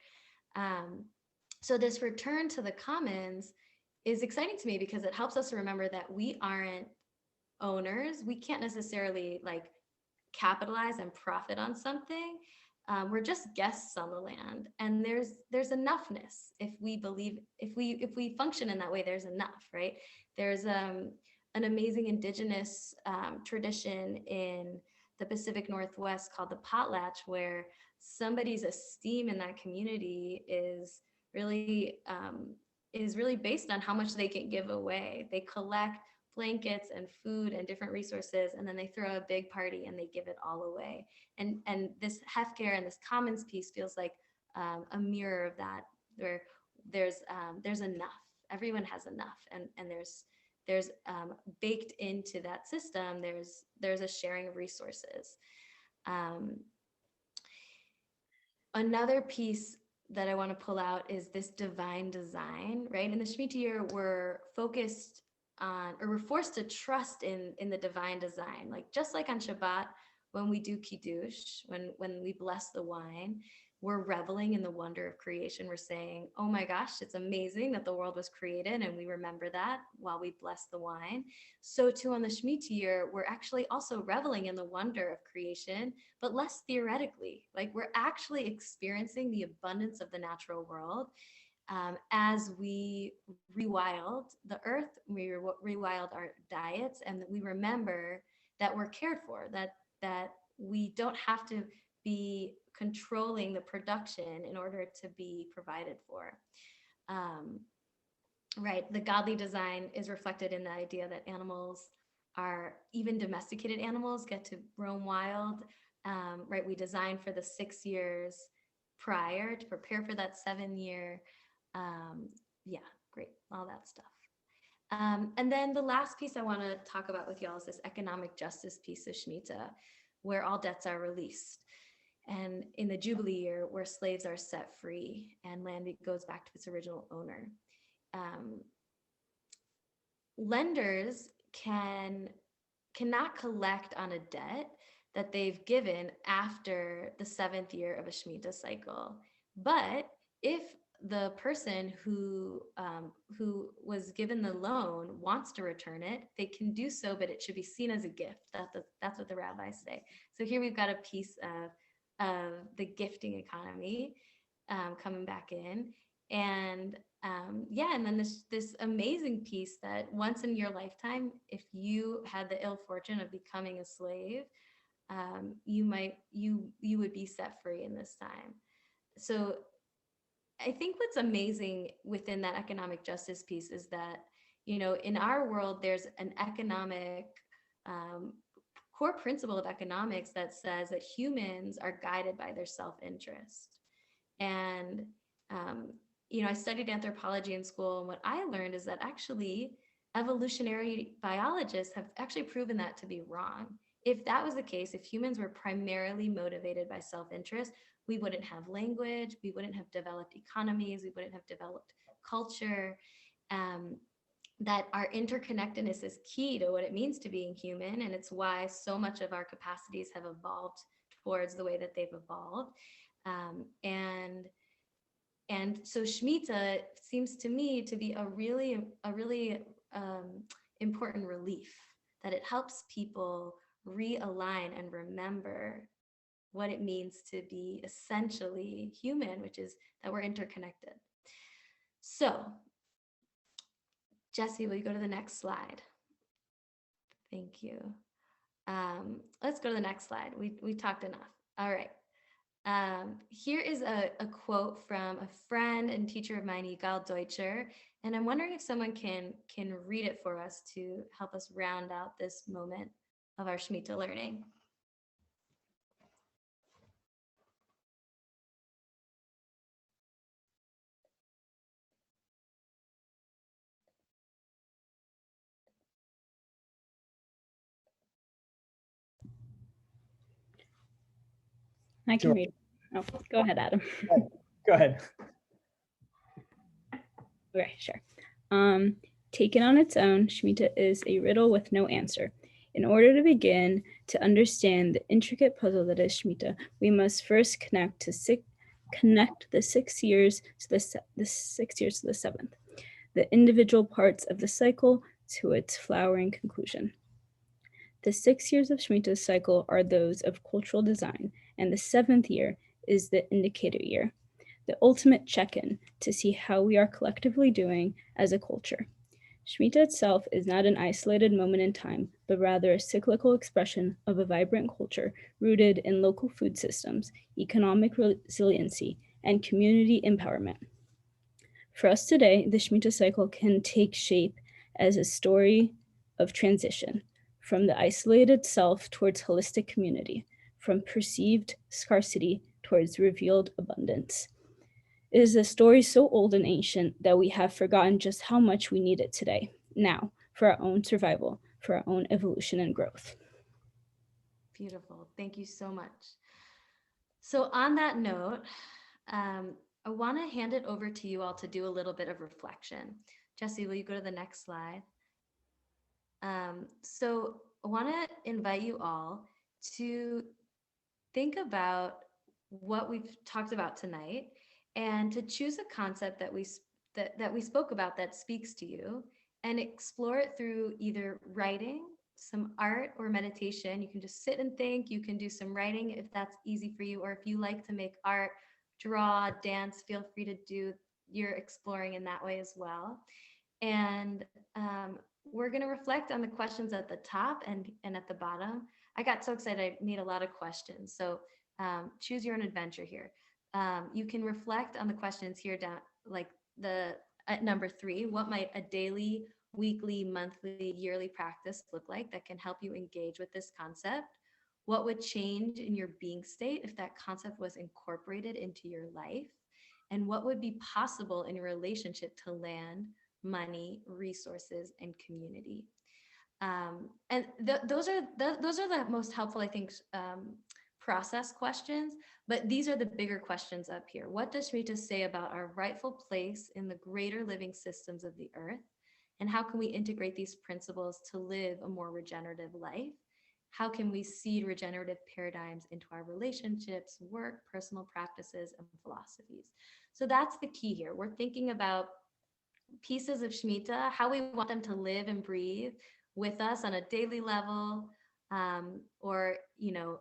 So this return to the commons is exciting to me because it helps us to remember that we aren't owners. We can't necessarily like capitalize and profit on something. We're just guests on the land, and there's enoughness if we believe, if we function in that way. There's enough, right? There's an amazing indigenous tradition in the Pacific Northwest called the Potlatch, where somebody's esteem in that community is really based on how much they can give away. They collect blankets and food and different resources, and then they throw a big party and they give it all away. And this Hefker and this commons piece feels like a mirror of that, where there's enough. Everyone has enough, and there's baked into that system, there's a sharing of resources. Another piece that I want to pull out is this divine design, right? In the Shemitah year, we're focused on, or we're forced to trust in the divine design. Like just like on Shabbat, when we do Kiddush, when we bless the wine, we're reveling in the wonder of creation. We're saying, oh my gosh, it's amazing that the world was created, and we remember that while we bless the wine. So too on the Shemitah year, we're actually also reveling in the wonder of creation, but less theoretically. Like we're actually experiencing the abundance of the natural world as we rewild the earth, we rewild our diets, and we remember that we're cared for, that we don't have to be controlling the production in order to be provided for. Right, the godly design is reflected in the idea that animals are, even domesticated animals, get to roam wild. Right, we design for the 6 years prior to prepare for that 7-year. Yeah, great, all that stuff. And then the last piece I want to talk about with y'all is this economic justice piece of Shemitah, where all debts are released. And in the Jubilee year, where slaves are set free and land goes back to its original owner. Lenders cannot collect on a debt that they've given after the 7th year of a Shemitah cycle. But if the person who was given the loan wants to return it, they can do so, but it should be seen as a gift. That's what the rabbis say. So here we've got a piece of the gifting economy coming back in, and yeah, and then this amazing piece that once in your lifetime, if you had the ill fortune of becoming a slave, you would be set free in this time. So I think what's amazing within that economic justice piece is that, you know, in our world, there's an economic core principle of economics that says that humans are guided by their self-interest. And, you know, I studied anthropology in school, and what I learned is that actually evolutionary biologists have actually proven that to be wrong. if that was the case, if humans were primarily motivated by self-interest, we wouldn't have language, we wouldn't have developed economies, we wouldn't have developed culture. That our interconnectedness is key to what it means to being human, and it's why so much of our capacities have evolved towards the way that they've evolved. And so Shemitah seems to me to be a really important relief, that it helps people realign and remember what it means to be essentially human, which is that we're interconnected. So, Jesse, will you go to the next slide? Thank you. Let's go to the next slide. We talked enough. All right. Here is a quote from a friend and teacher of mine, Yigal Deutscher, and I'm wondering if someone can read it for us to help us round out this moment of our Shemitah learning. I can Sure. read. Oh, go ahead, Adam. Go ahead. Okay, sure. Taken on its own, Shemitah is a riddle with no answer. In order to begin to understand the intricate puzzle that is Shemitah, we must first connect the 6 years to the 6 years to the seventh, the individual parts of the cycle to its flowering conclusion. The 6 years of Shemitah's cycle are those of cultural design, and the 7th year is the indicator year, the ultimate check-in to see how we are collectively doing as a culture. Shemitah itself is not an isolated moment in time, but rather a cyclical expression of a vibrant culture rooted in local food systems, economic resiliency, and community empowerment. For us today, the Shemitah cycle can take shape as a story of transition, from the isolated self towards holistic community, from perceived scarcity towards revealed abundance. It is a story so old and ancient that we have forgotten just how much we need it today, now, for our own survival, for our own evolution and growth. Beautiful. Thank you so much. So on that note, I want to hand it over to you all to do a little bit of reflection. Jesse, will you go to the next slide? So I want to invite you all to think about what we've talked about tonight and to choose a concept that we spoke about that speaks to you and explore it through either writing, some art, or meditation. You can just sit and think. You can do some writing if that's easy for you, or if you like to make art, draw, dance, feel free to do your exploring in that way as well. And we're going to reflect on the questions at the top and at the bottom. I got so excited, I made a lot of questions. So choose your own adventure here. You can reflect on the questions here down, like at number 3, what might a daily, weekly, monthly, yearly practice look like that can help you engage with this concept? What would change in your being state if that concept was incorporated into your life? And what would be possible in your relationship to land, money, resources, and community? And those are the most helpful, I think, process questions, but these are the bigger questions up here. What does Shmita say about our rightful place in the greater living systems of the earth? And how can we integrate these principles to live a more regenerative life? How can we seed regenerative paradigms into our relationships, work, personal practices, and philosophies? So that's the key here. We're thinking about pieces of Shemitah, how we want them to live and breathe with us on a daily level, or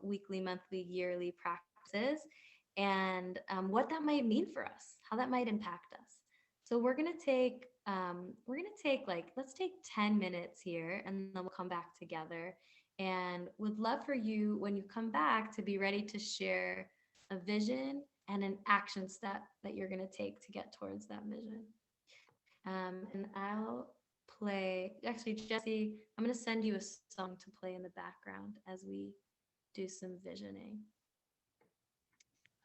weekly, monthly, yearly practices, and what that might mean for us, how that might impact us. So we're gonna take let's take 10 minutes here, and then we'll come back together. And would love for you, when you come back, to be ready to share a vision and an action step that you're gonna take to get towards that vision. And I'll play, actually, Jesse, I'm going to send you a song to play in the background as we do some visioning.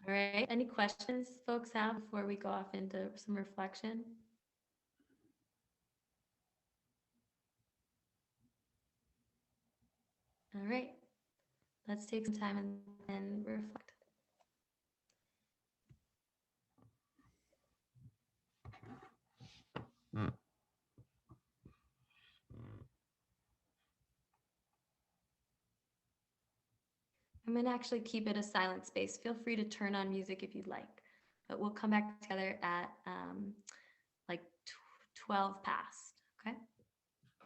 All right, any questions folks have before we go off into some reflection? All right, let's take some time and reflect. I'm going to actually keep it a silent space. Feel free to turn on music if you'd like, but we'll come back together at like 12 past. Okay,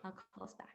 I'll call us back.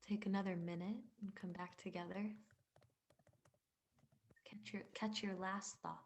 take another minute and come back together. Catch your last thoughts.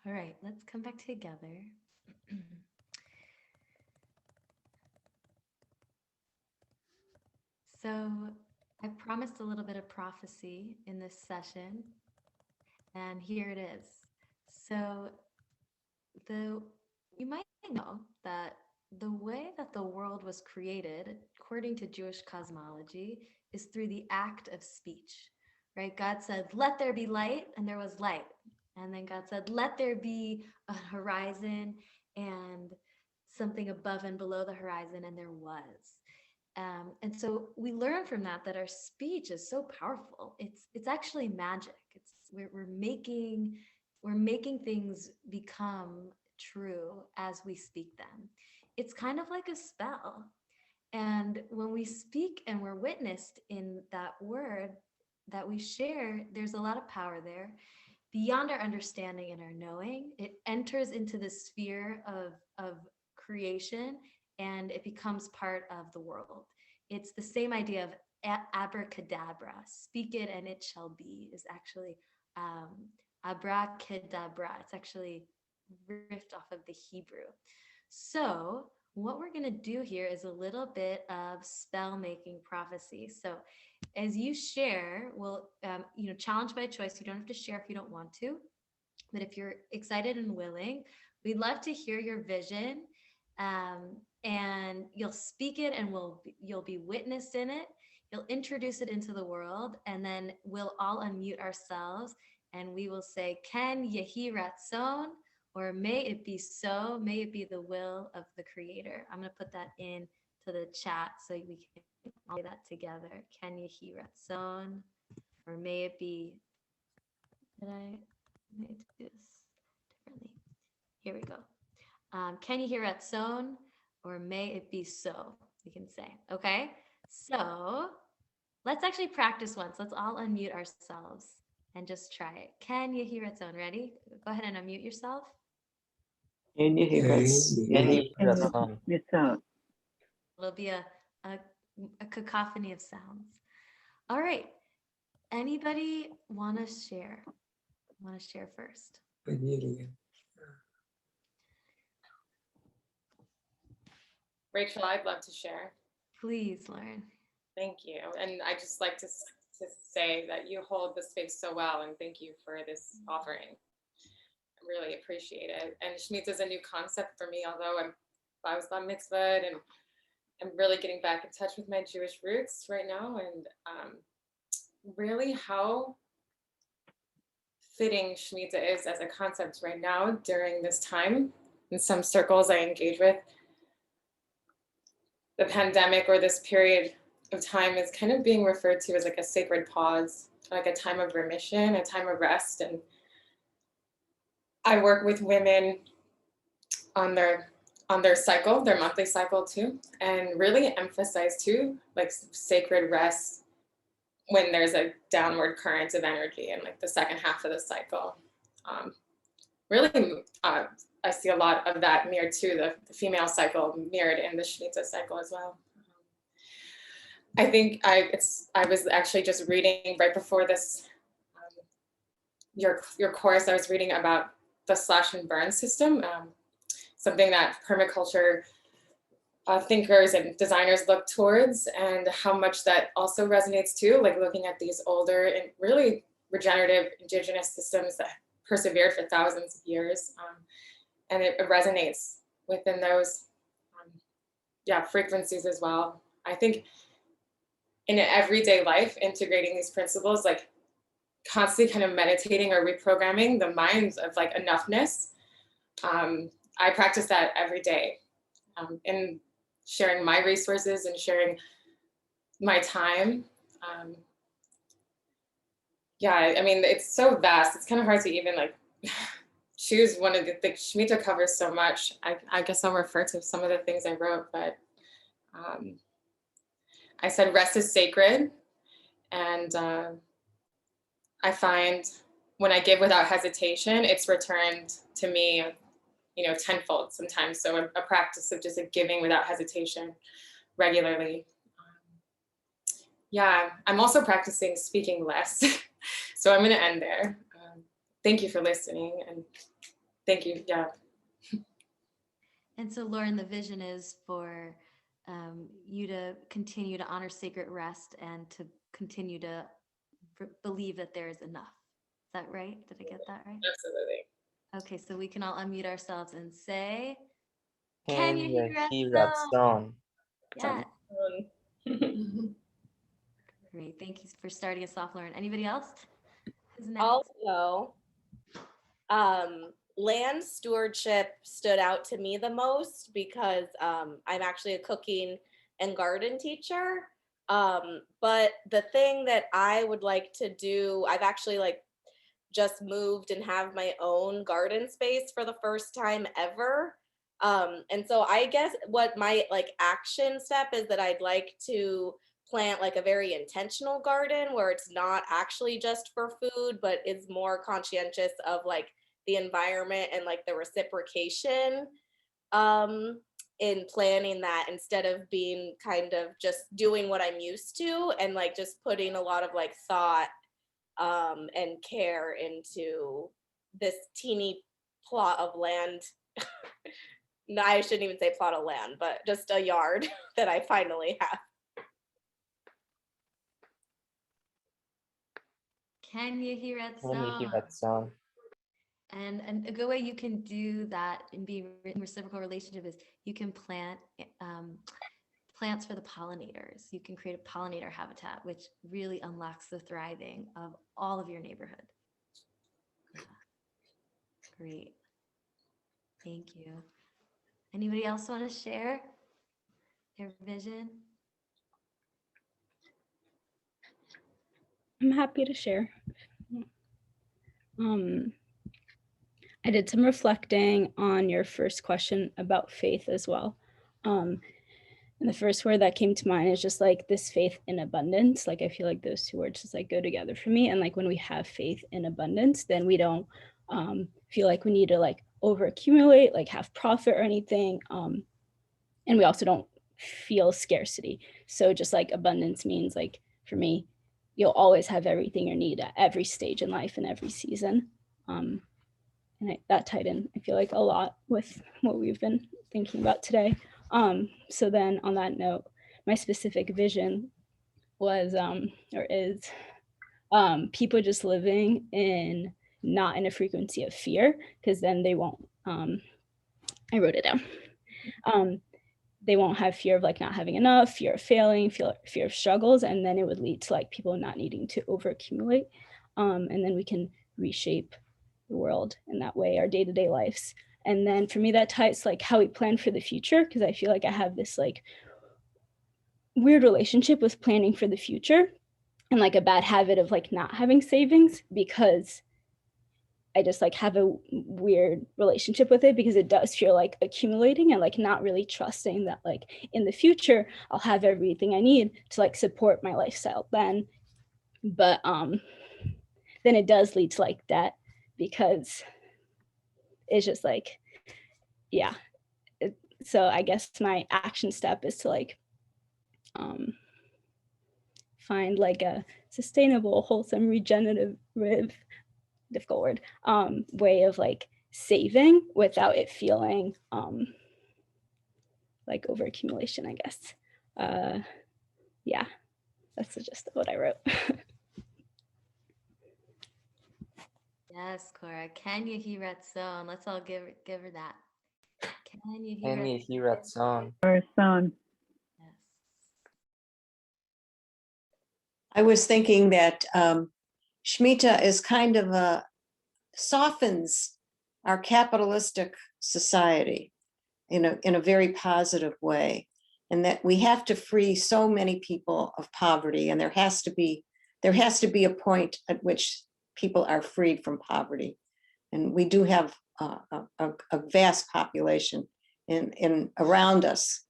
All right, let's come back together. So I promised a little bit of prophecy in this session, and here it is. So you might know that the way that the world was created, according to Jewish cosmology, is through the act of speech, right? God said, "Let there be light," and there was light. And then God said, "Let there be a horizon and something above and below the horizon," and there was. And so we learn from that our speech is so powerful. It's actually magic. We're making things become true as we speak them. It's kind of like a spell. And when we speak and we're witnessed in that word that we share, there's a lot of power there. Beyond our understanding and our knowing, it enters into the sphere of creation, and it becomes part of the world. It's the same idea of abracadabra. Speak it and it shall be is actually abracadabra. It's actually riffed off of the Hebrew. So what we're going to do here is a little bit of spell making prophecy. So as you share, we'll, challenge by choice. You don't have to share if you don't want to, but if you're excited and willing, we'd love to hear your vision. And you'll speak it, and you'll be witnessed in it. You'll introduce it into the world, and then we'll all unmute ourselves, and we will say, "Ken yehi ratzon," or "May it be so. May it be the will of the Creator." I'm going to put that in to the chat so we can all say that together. "Ken yehi ratzon," or "May it be." I need to do this differently. Here we go. "Ken yehi ratzon," or "May it be so," we can say. Okay, so let's actually practice once. Let's all unmute ourselves and just try it. "Ken yehi ratzon." Ready? Go ahead and unmute yourself. It'll be a cacophony of sounds. All right. Anybody want to share? Want to share first? Rachel, I'd love to share. Please, Lauren. Thank you. And I just like to say that you hold the space so well, and thank you for this offering. I really appreciate it. And Shemitah is a new concept for me, although I was bar mitzvahed, and I'm really getting back in touch with my Jewish roots right now, and really how fitting Shemitah is as a concept right now during this time. In some circles I engage with, the pandemic or this period of time is kind of being referred to as like a sacred pause, like a time of remission, a time of rest. And I work with women on their cycle, their monthly cycle too, and really emphasize too, like sacred rest when there's a downward current of energy in like the second half of the cycle. I see a lot of that mirrored too, the female cycle mirrored in the Shemitah cycle as well. I think I was actually just reading right before this, your course, I was reading about the slash and burn system, something that permaculture thinkers and designers look towards, and how much that also resonates too, like looking at these older and really regenerative indigenous systems that persevered for thousands of years. And it resonates within those frequencies as well. I think in an everyday life, integrating these principles, like constantly kind of meditating or reprogramming the minds of like enoughness. I practice that every day in sharing my resources and sharing my time. I mean, it's so vast. It's kind of hard to even like choose one of the Shemitah covers so much. I guess I'll refer to some of the things I wrote, but I said rest is sacred. And I find when I give without hesitation, it's returned to me, tenfold sometimes. So a practice of just like giving without hesitation regularly. I'm also practicing speaking less. So I'm going to end there. Thank you for listening, and thank you. Yeah. And so, Lauren, the vision is for you to continue to honor sacred rest and to continue to believe that there is enough. Is that right? Did I get that right? Absolutely. Okay, so we can all unmute ourselves and say, Can you hear that song? Yeah. Great. Thank you for starting us off, Lauren. Anybody else? Who's next? Also, land stewardship stood out to me the most because I'm actually a cooking and garden teacher. But the thing that I would like to do, I've actually like just moved and have my own garden space for the first time ever. And so I guess what my like action step is that I'd like to plant like a very intentional garden where it's not actually just for food, but is more conscientious of like the environment and like the reciprocation in planning that, instead of being kind of just doing what I'm used to and like just putting a lot of like thought and care into this teeny plot of land. No, I shouldn't even say plot of land, but just a yard that I finally have. Can you hear that song? Can you hear that song? And a good way you can do that and be in reciprocal relationship is you can plant plants for the pollinators. You can create a pollinator habitat, which really unlocks the thriving of all of your neighborhood. Yeah. Great. Thank you. Anybody else want to share their vision? I'm happy to share. I did some reflecting on your first question about faith as well. And the first word that came to mind is just like this faith in abundance. Like I feel like those two words just like go together for me. And like when we have faith in abundance, then we don't feel like we need to like over accumulate, like have profit or anything. And we also don't feel scarcity. So just like abundance means like for me, you'll always have everything you need at every stage in life and every season. And that tied in, I feel like, a lot with what we've been thinking about today. So then on that note, my specific vision was or is people just living in not in a frequency of fear, because then they won't, I wrote it down. They won't have fear of like not having enough, fear of failing, fear of struggles, and then it would lead to like people not needing to over accumulate. And then we can reshape the world in that way, our day-to-day lives. And then for me, that ties like how we plan for the future, because I feel like I have this like weird relationship with planning for the future and like a bad habit of like not having savings, because I just like have a weird relationship with it, because it does feel like accumulating and like not really trusting that like in the future I'll have everything I need to like support my lifestyle then. But then it does lead to like debt, because it's just like, yeah. So I guess my action step is to like find like a sustainable, wholesome, regenerative, difficult word, way of like saving without it feeling like over accumulation, I guess. Yeah, that's the gist of what I wrote. Yes, Cora. Kenya Hiratson. Let's all give her that. Kenya Kenya Hiratson. Hiratson. Our son. Yes. I was thinking that Shemitah is kind of softens our capitalistic society in a very positive way, and that we have to free so many people of poverty, and there has to be a point at which people are freed from poverty, and we do have a vast population in around us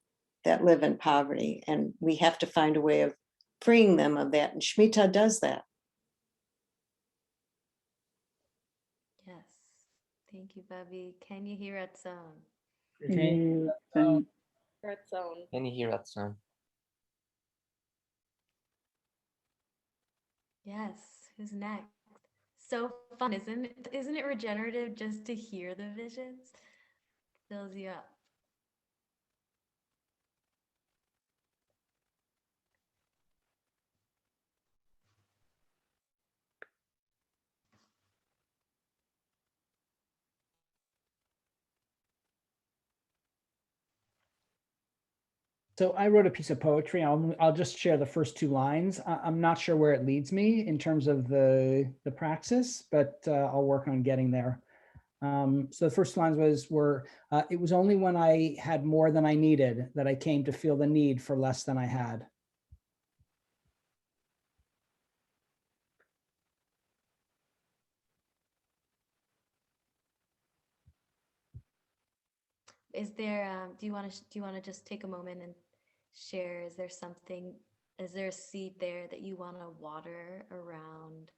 that live in poverty, and we have to find a way of freeing them of that, and Shemitah does that. Yes. Thank you, Bubby. Kenya Hiratson. Hiratson. Kenya Hiratson. Yes. Who's next? So fun, isn't it? Isn't it regenerative just to hear the visions? Fills you up. So I wrote a piece of poetry. I'll just share the first two lines. I'm not sure where it leads me in terms of the praxis, but I'll work on getting there. So the first lines were it was only when I had more than I needed that I came to feel the need for less than I had. Is there, do you want to just take a moment and share, is there a seed there that you want to water around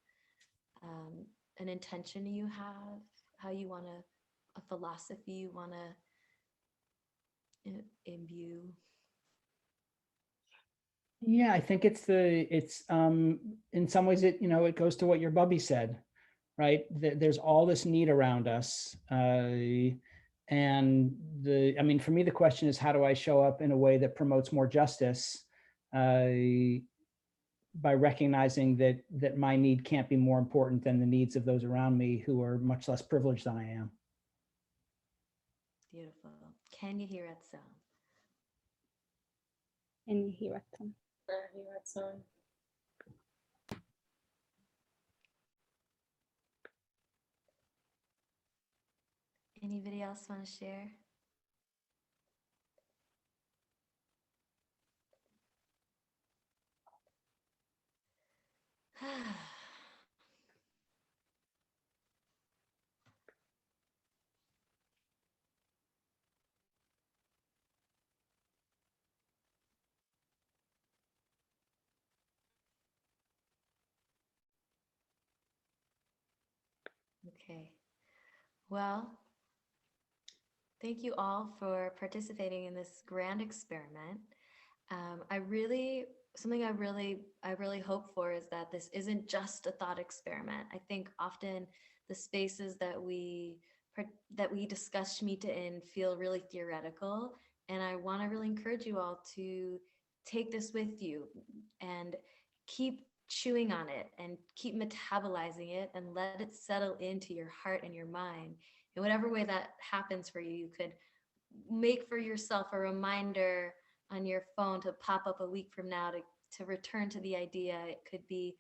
an intention you have, how you want to, a philosophy you want to imbue? Yeah, I think it's in some ways it goes to what your Bubby said, right? There's all this need around us. And for me, the question is, how do I show up in a way that promotes more justice by recognizing that my need can't be more important than the needs of those around me who are much less privileged than I am. Beautiful. Can you hear it, so? Can you hear it? Anybody else want to share? Okay. Well, thank you all for participating in this grand experiment. Something I really hope for is that this isn't just a thought experiment. I think often the spaces that we discuss Shemitah in feel really theoretical, and I want to really encourage you all to take this with you and keep chewing on it and keep metabolizing it and let it settle into your heart and your mind. In whatever way that happens for you, you could make for yourself a reminder on your phone to pop up a week from now to return to the idea. It could be,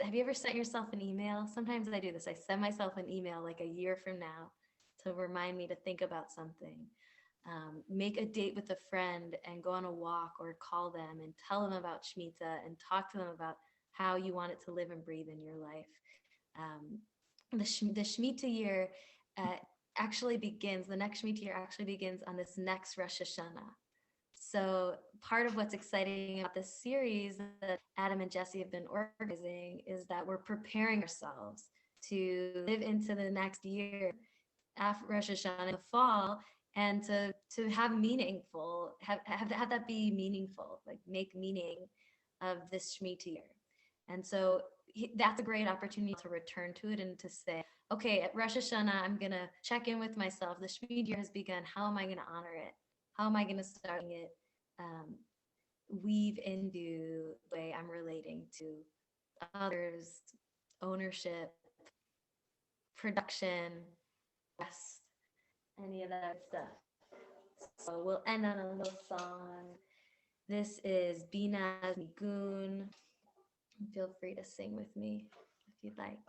have you ever sent yourself an email? Sometimes I do this. I send myself an email like a year from now to remind me to think about something. Make a date with a friend and go on a walk or call them and tell them about Shemitah and talk to them about how you want it to live and breathe in your life. The Shemitah year actually begins, the next Shemitah year actually begins on this next Rosh Hashanah. So part of what's exciting about this series that Adam and Jesse have been organizing is that we're preparing ourselves to live into the next year after Rosh Hashanah in the fall, and to have meaningful, have that be meaningful, like make meaning of this Shemitah year. And so that's a great opportunity to return to it and to say, okay, at Rosh Hashanah, I'm going to check in with myself. The Shemitah year has begun. How am I going to honor it? How am I going to start it, weave into the way I'm relating to others, ownership, production, rest, any of that stuff. So we'll end on a little song. This is Bina's Nigun. Feel free to sing with me if you'd like.